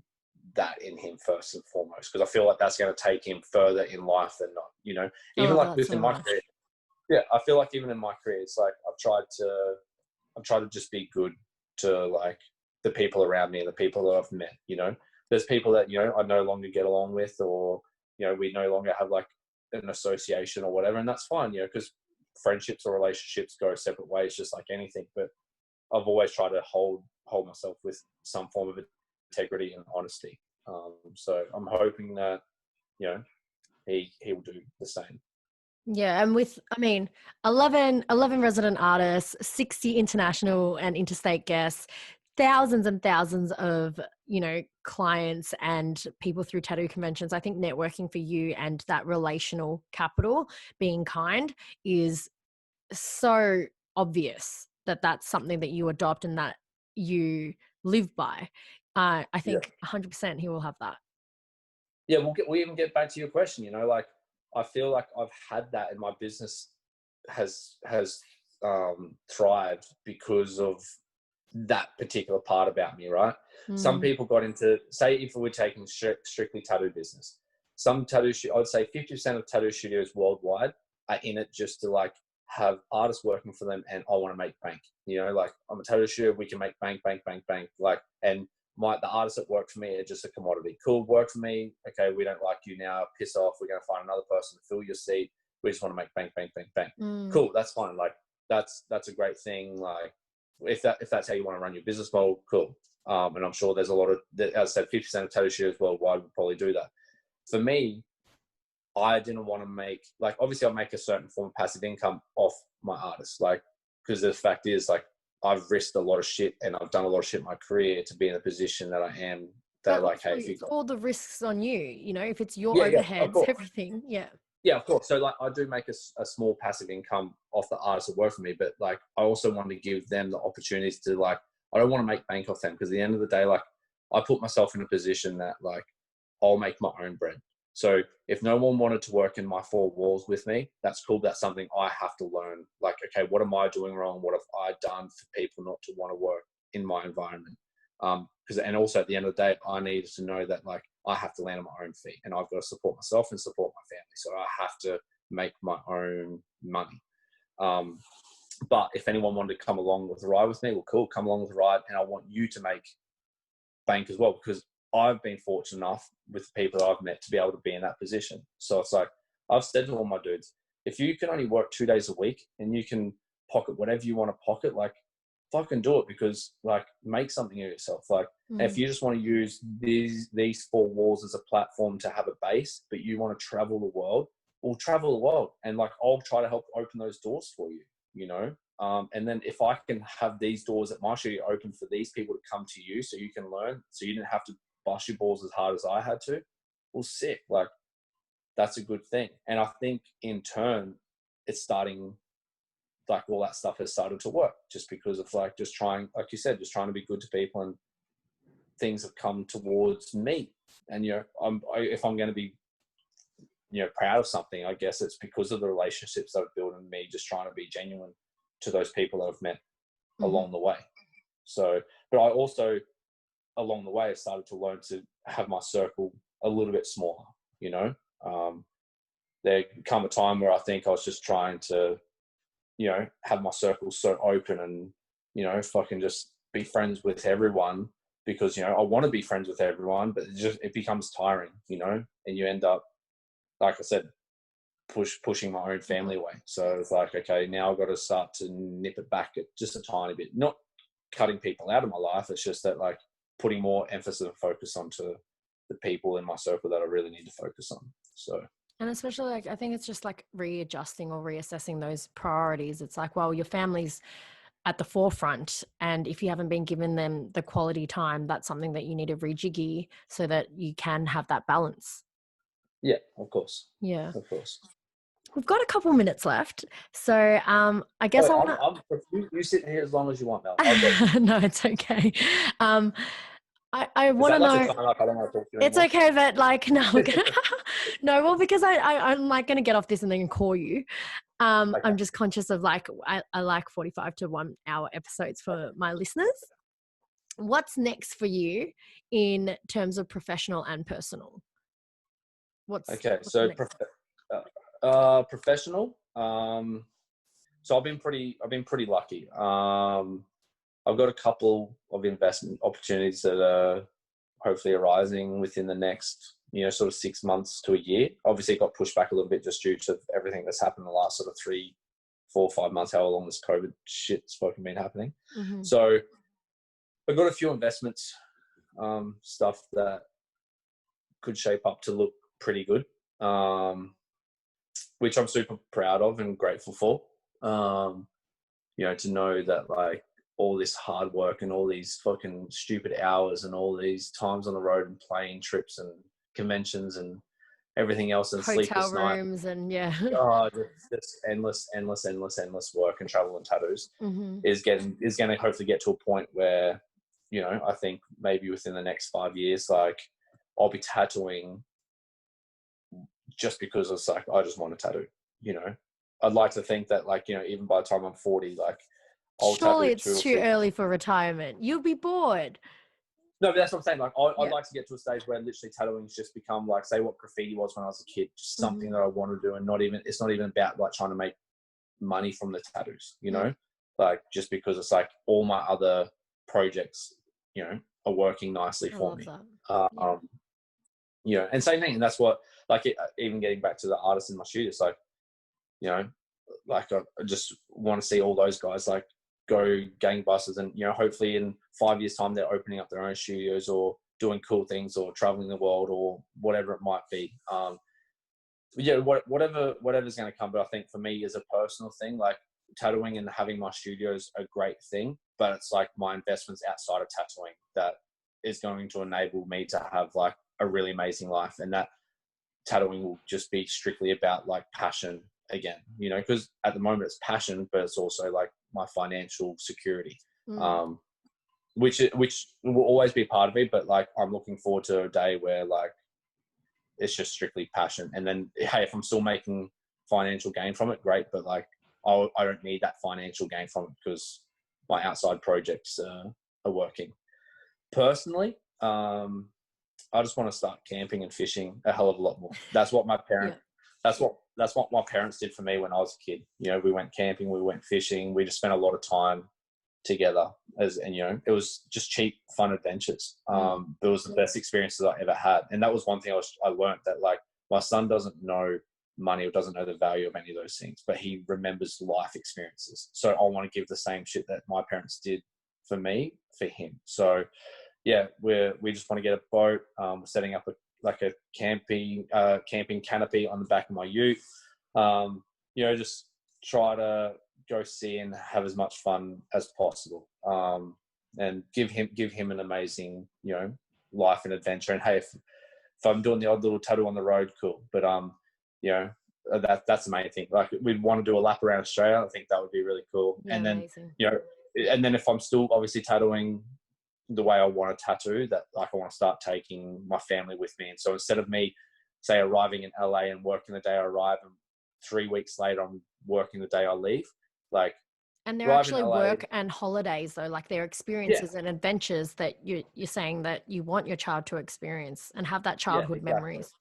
that in him first and foremost, because I feel like that's going to take him further in life than not, you know, even like within my career. Yeah, I feel like even in my career, it's like I've tried to just be good to like the people around me and the people that I've met. You know, there's people that, you know, I no longer get along with, or, you know, we no longer have like an association or whatever, and that's fine, you know, because friendships or relationships go separate ways, just like anything. But I've always tried to hold myself with some form of integrity and honesty. So I'm hoping that, you know, he will do the same. Yeah, and with, I mean, 11 resident artists, 60 international and interstate guests, thousands and thousands of, you know, clients and people through tattoo conventions. I think networking for you and that relational capital, being kind, is so obvious that that's something that you adopt and that you live by. I think 100% he will have that. Yeah, we'll even get back to your question, you know, like, I feel like I've had that, and my business has thrived because of that particular part about me, right? Some people got into, say, if we're taking strictly tattoo business, some I'd say 50% of tattoo studios worldwide are in it just to like have artists working for them, and I want to make bank. You know, like, I'm a tattoo studio, we can make bank, like, and the artists that work for me are just a commodity. Cool, work for me. Okay, we don't like you now. Piss off. We're going to find another person to fill your seat. We just want to make bank. Cool, that's fine. Like, that's a great thing. Like, if that's how you want to run your business model, cool. And I'm sure there's a lot of, as I said, 50% of tattoo studios worldwide would probably do that. For me, I didn't want to make, like, obviously I'll make a certain form of passive income off my artists, like, because the fact is, like, I've risked a lot of shit and I've done a lot of shit in my career to be in a position that I am. That, like, hey, if you got all the risks on you know, if it's your overheads, everything. Yeah, of course. So, like, I do make a small passive income off the artists that work for me, but, like, I also want to give them the opportunities to, like, I don't want to make bank off them, because at the end of the day, like, I put myself in a position that, like, I'll make my own bread. So if no one wanted to work in my four walls with me, that's cool. That's something I have to learn. Like, okay, what am I doing wrong? What have I done for people not to want to work in my environment? And also at the end of the day, I needed to know that, like, I have to land on my own feet, and I've got to support myself and support my family. So I have to make my own money. But if anyone wanted to come along with the ride with me, well, cool, come along with the ride. And I want you to make bank as well, because I've been fortunate enough with the people that I've met to be able to be in that position. So it's like, I've said to all my dudes, if you can only work 2 days a week and you can pocket whatever you want to pocket, like, fucking do it, because, like, make something of yourself. Like, if you just want to use these four walls as a platform to have a base, but you want to travel the world, well, travel the world. And, like, I'll try to help open those doors for you, you know? And then if I can have these doors at my studio open for these people to come to you so you can learn, so you didn't have to bust your balls as hard as I had to, well, sick. Like, that's a good thing. And I think in turn, it's starting, like, all that stuff has started to work, just because of, like, just trying, like you said, just trying to be good to people, and things have come towards me. And, you know, if I'm going to be, you know, proud of something, I guess it's because of the relationships that I've built, and me just trying to be genuine to those people that I've met along the way. So, but I also, along the way, I started to learn to have my circle a little bit smaller, you know. There come a time where I think I was just trying to, you know, have my circle so open, and, you know, if I can just be friends with everyone, because, you know, I want to be friends with everyone, but it becomes tiring, you know, and you end up, like I said, pushing my own family away. So it's like, okay, now I've got to start to nip it back just a tiny bit, not cutting people out of my life. It's just that, like, putting more emphasis and focus onto the people in my circle that I really need to focus on. So, and especially, like, I think it's just like readjusting or reassessing those priorities. It's like, well, your family's at the forefront, and if you haven't been given them the quality time, that's something that you need to rejiggy so that you can have that balance. Yeah, of course. Yeah, of course. We've got a couple minutes left, so I guess you sit here as long as you want, Mel. No, it's okay. I want to know. Like, I don't want to talk to you it's anymore? okay, but, like, no, No, well, because I'm like going to get off this and then call you. Okay. I'm just conscious of like, I like 45 to 1 hour episodes for my listeners. What's next for you in terms of professional and personal? What's so next? Professional. So I've been pretty lucky. I've got a couple of investment opportunities that are hopefully arising within the next, sort of 6 months to a year. Obviously, it got pushed back a little bit just due to everything that's happened in the last sort of 3, 4, 5 months, how long this COVID shit's fucking been happening. Mm-hmm. So I've got a few investments, stuff that could shape up to look pretty good, which I'm super proud of and grateful for. To know that like all this hard work and all these fucking stupid hours and all these times on the road and plane trips and conventions and everything else and hotel sleepless rooms night. and yeah. Just endless work and travel and tattoos mm-hmm. is going to hopefully get to a point where, I think maybe within the next 5 years, like I'll be tattooing just because it's like, I just want a tattoo, I'd like to think that like, even by the time I'm 40, like I'll surely tattoo it's too early for retirement. You'll be bored. No, but that's what I'm saying. Like, I'd like to get to a stage where literally tattooing's just become like, say, what graffiti was when I was a kid, just something that I want to do, and it's not even about like trying to make money from the tattoos, like just because it's like all my other projects, are working nicely for me. And same thing, and that's what like even getting back to the artists in my studio, it's like, like I just want to see all those guys like go gangbusters, and hopefully in 5 years time they're opening up their own studios or doing cool things or traveling the world or whatever it might be. Whatever's going to come. But I think for me as a personal thing, like tattooing and having my studio is a great thing, but it's like my investments outside of tattooing that is going to enable me to have like a really amazing life, and that tattooing will just be strictly about like passion again, because at the moment it's passion, but it's also like my financial security, which will always be part of me. But like I'm looking forward to a day where like it's just strictly passion, and then hey, if I'm still making financial gain from it, great. But like I don't need that financial gain from it because my outside projects are working. Personally, I just want to start camping and fishing a hell of a lot more. That's what my parents. Yeah. That's what my parents did for me when I was a kid. We went camping, we went fishing, we just spent a lot of time together. It was just cheap, fun adventures. It was the best experiences I ever had, and that was one thing I learned, that like my son doesn't know money or doesn't know the value of any of those things, but he remembers life experiences. So I want to give the same shit that my parents did for me for him. So yeah, we just want to get a boat. We're setting up a camping canopy on the back of my ute. Just try to go see and have as much fun as possible. And give him an amazing, life and adventure. And hey, if I'm doing the odd little tattoo on the road, cool. But that's the main thing. Like we'd want to do a lap around Australia. I think that would be really cool. Yeah, and then amazing. And then if I'm still obviously tattooing the way I want to tattoo, that like I want to start taking my family with me. And so instead of me, say, arriving in LA and working the day I arrive, and 3 weeks later I'm working the day I leave, like. And they're actually work and holidays though, like they're experiences and adventures that you're saying that you want your child to experience and have that childhood memories.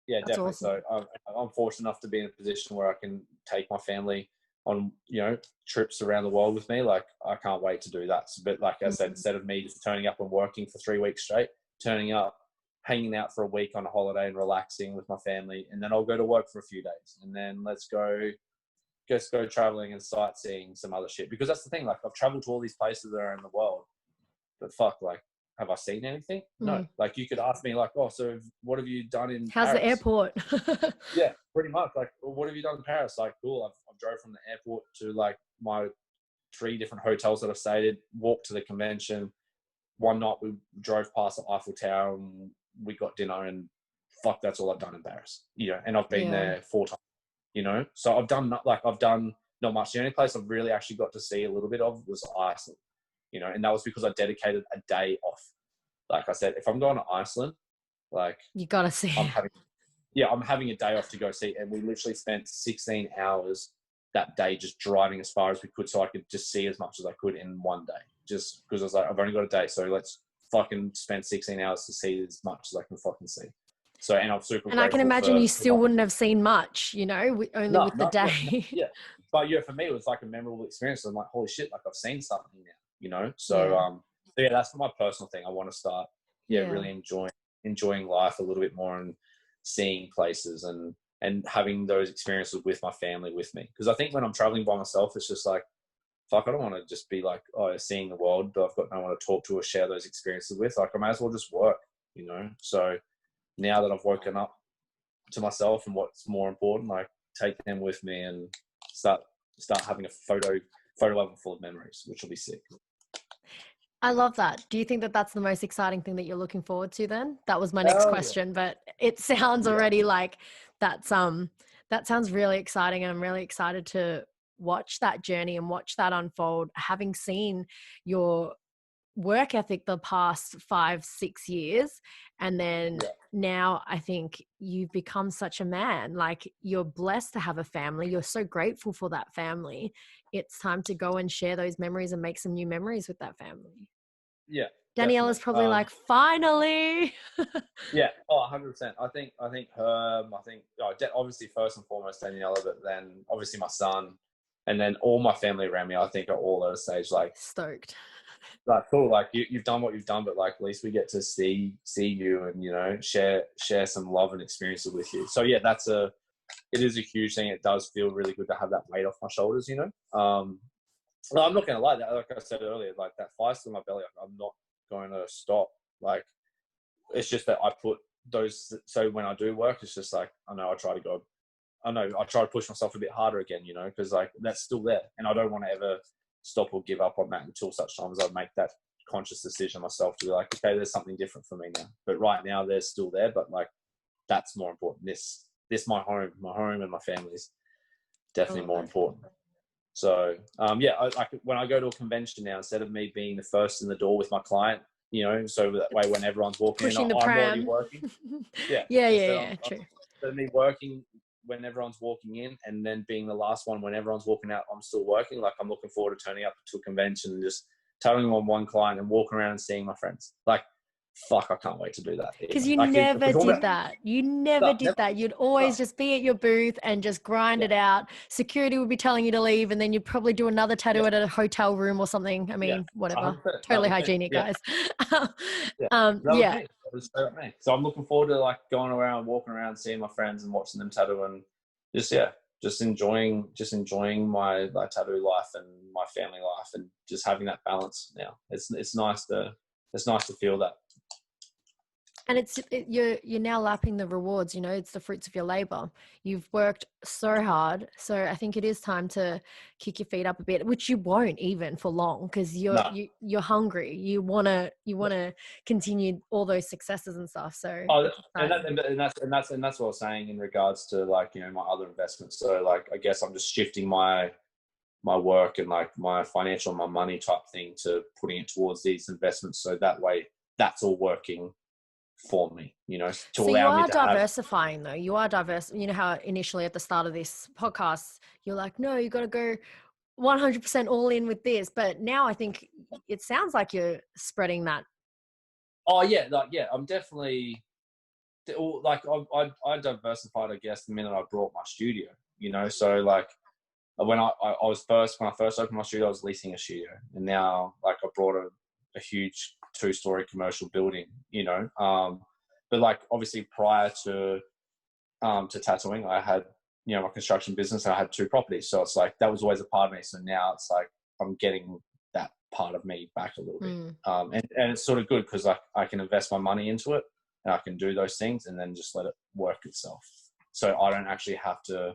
Yeah, that's definitely. Awesome. So I'm fortunate enough to be in a position where I can take my family on, trips around the world with me. Like I can't wait to do that. But like I said, instead of me just turning up and working for 3 weeks straight, turning up, hanging out for a week on a holiday and relaxing with my family, and then I'll go to work for a few days, and then let's go traveling and sightseeing some other shit. Because that's the thing, like I've traveled to all these places that are in the world, but fuck, like, have I seen anything? No. Like you could ask me like, oh, so what have you done in How's Paris? The airport? Yeah, pretty much. Like, well, what have you done in Paris? Like, cool. I've drove from the airport to like my 3 different hotels that I've stayed at, walked to the convention. One night we drove past the Eiffel Tower and we got dinner, and fuck, that's all I've done in Paris. And I've been there 4 times. So I've done not much. The only place I've really actually got to see a little bit of was Iceland, and that was because I dedicated a day off. Like I said, if I'm going to Iceland, like you got to see yeah, I'm having a day off to go see. And we literally spent 16 hours that day just driving as far as we could so I could just see as much as I could in one day. Just because I was like, I've only got a day, so let's fucking spend 16 hours to see as much as I can fucking see. So, and I'm super And I can imagine you still wouldn't have seen much, you know, only with the day. Yeah. But yeah, for me, it was like a memorable experience. I'm like, holy shit, like I've seen something now, you know? So, yeah, that's my personal thing. I want to start, really enjoying life a little bit more and seeing places and having those experiences with my family with me. Because I think when I'm traveling by myself, it's just like, fuck, I don't want to just be like, oh, seeing the world, but I've got no one to talk to or share those experiences with. Like, I may as well just work, you know? So now that I've woken up to myself and what's more important, like take them with me and start having a photo album full of memories, which will be sick. I love that. Do you think that that's the most exciting thing that you're looking forward to then? That was my next question, but it sounds already like that sounds really exciting, and I'm really excited to watch that journey and watch that unfold, having seen your work ethic the past 5-6 years. And then now I think you've become such a man. Like, you're blessed to have a family. You're so grateful for that family. It's time to go and share those memories and make some new memories with that family. Yeah. Daniella's probably like, finally. Yeah. Oh, 100%. I think her, obviously first and foremost Daniella, but then obviously my son, and then all my family around me, I think are all at a stage like stoked. Like, cool, like you've done what you've done, but like at least we get to see you and, you know, share some love and experiences with you. So yeah, it is a huge thing. It does feel really good to have that weight off my shoulders, you know. Well, I'm not gonna lie, that, like I said earlier, like that fire's in my belly, like, I'm not going to stop. Like, it's just that I put those, so when I do work, it's just like, I try to push myself a bit harder again, you know, because like that's still there, and I don't want to ever stop or give up on that until such time as I make that conscious decision myself to be like, okay, there's something different for me now. But right now they're still there, but like that's more important. This my home and my family's definitely more important. So when I go to a convention now, instead of me being the first in the door with my client, you know, so that way when everyone's walking in, I'm already working. True. Instead of me working when everyone's walking in and then being the last one when everyone's walking out, I'm still working. Like, I'm looking forward to turning up to a convention and just tattooing on one client and walking around and seeing my friends. Like, fuck, I can't wait to do that. Because you never did that. You never did that. You'd always just be at your booth and just grind it out. Security would be telling you to leave, and then you'd probably do another tattoo at a hotel room or something. I mean, whatever. Totally hygienic, guys. That was me. So I'm looking forward to like going around, walking around, seeing my friends and watching them tattoo, and just enjoying my like tattoo life and my family life, and just having that balance now. It's nice to feel that. And you're now lapping the rewards, you know, it's the fruits of your labor. You've worked so hard. So I think it is time to kick your feet up a bit, which you won't even for long, because you're hungry. You want to continue all those successes and stuff. So and that's what I was saying in regards to like, you know, my other investments. So like, I guess I'm just shifting my work and like my financial, my money type thing to putting it towards these investments. So that way that's all working for me, you know, to allow me to diversifying though. You are diverse. You know how initially at the start of this podcast, you're like, no, you got to go 100% all in with this. But now I think it sounds like you're spreading that. Oh yeah. I'm definitely like, I diversified, I guess, the minute I brought my studio, you know, so like when I first opened my studio, I was leasing a studio, and now like I brought a huge 2-story commercial building, you know, but like obviously prior to tattooing, I had, you know, my construction business, and I had 2 properties, so it's like that was always a part of me. So now it's like I'm getting that part of me back a little bit, and it's sort of good because I can invest my money into it, and I can do those things and then just let it work itself. So I don't actually have to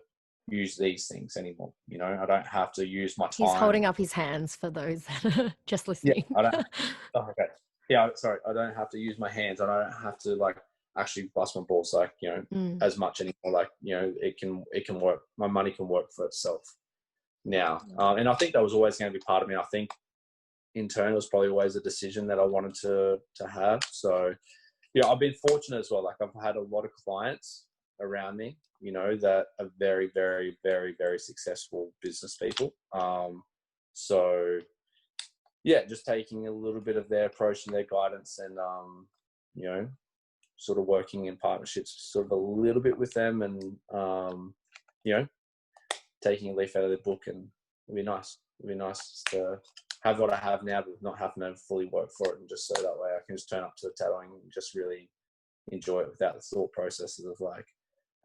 use these things anymore, you know. I don't have to use my time. He's holding up his hands for those that are just listening. Okay. Yeah, sorry, I don't have to use my hands. I don't have to like actually bust my balls, like, you know, as much anymore. Like, you know, it can work. My money can work for itself now. And I think that was always going to be part of me. I think in turn, it was probably always a decision that I wanted to have. So yeah, I've been fortunate as well. Like, I've had a lot of clients around me, you know, that are very, very, very, very successful business people. So yeah, just taking a little bit of their approach and their guidance, and you know, sort of working in partnerships sort of a little bit with them, and you know, taking a leaf out of their book. And it'd be nice to have what I have now, but not having to fully work for it, and just so that way I can just turn up to the tattooing and just really enjoy it without the thought processes of like,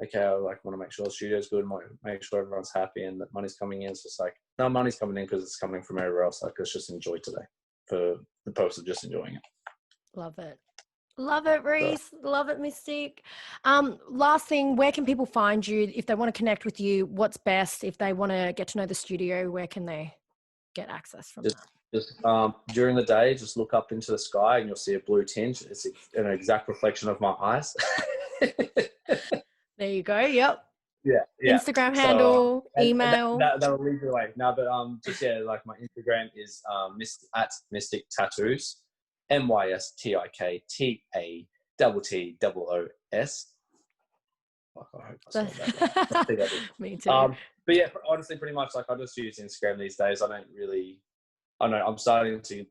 okay, I like want to make sure the studio's good, make sure everyone's happy and that money's coming in. It's just like, no, money's coming in because it's coming from everywhere else. Like, let's just enjoy today for the purpose of just enjoying it. Love it. Love it, Rhys. Love it, Mystik. Last thing, where can people find you if they want to connect with you? What's best? If they want to get to know the studio, where can they get access from that? Just during the day, just look up into the sky and you'll see a blue tinge. It's an exact reflection of my eyes. There you go. Yep. Yeah. Instagram handle, email. That'll lead you away. No, but just like my Instagram is at Mystik Tattoos, MYSTIKTATTOOS. Fuck, I hope I said that. Me too. But yeah, honestly, pretty much like I just use Instagram these days. I know I'm starting to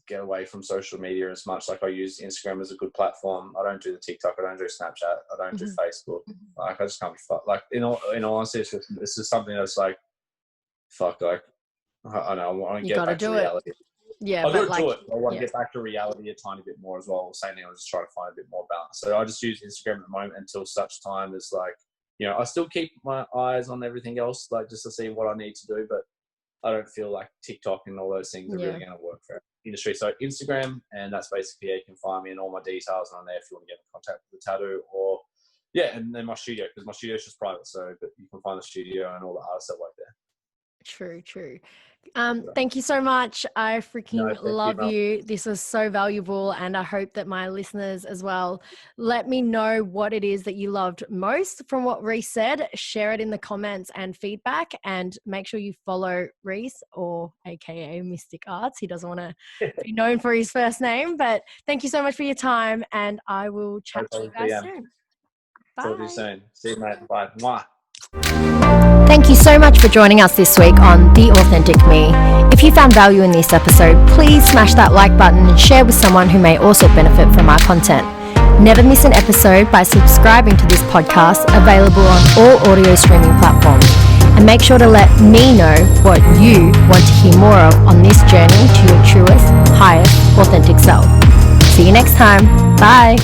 get away from social media as much. Like I use Instagram as a good platform. I don't do the TikTok. I don't do Snapchat. I don't do Facebook. Like I just can't be fucked. Like in all honesty, it's just something that's like, fuck. Like I know I want to get back to reality. Yeah, I do it. I want to get back to reality a tiny bit more as well. Same thing. I was just trying to find a bit more balance. So I just use Instagram at the moment until such time as like, you know, I still keep my eyes on everything else, like just to see what I need to do, but I don't feel like TikTok and all those things are really going to work for our industry. So Instagram, and that's basically how you can find me, and all my details are on there if you want to get in contact with the tattoo, or and then my studio, because my studio is just private. So, but you can find the studio and all the artists that work there. True. Thank you so much. I freaking love you. This was so valuable, and I hope that my listeners as well. Let me know what it is that you loved most from what Rhys said. Share it in the comments and feedback, and make sure you follow Rhys, or aka Mystik Arts. He doesn't want to be known for his first name, but thank you so much for your time, and I will chat to you guys soon. Bye. Talk to you soon. See you, mate. Bye. Mwah. Thank you so much for joining us this week on The Authentic Me. If you found value in this episode, please smash that like button and share with someone who may also benefit from our content. Never miss an episode by subscribing to this podcast, available on all audio streaming platforms. And make sure to let me know what you want to hear more of on this journey to your truest, highest, authentic self. See you next time. Bye.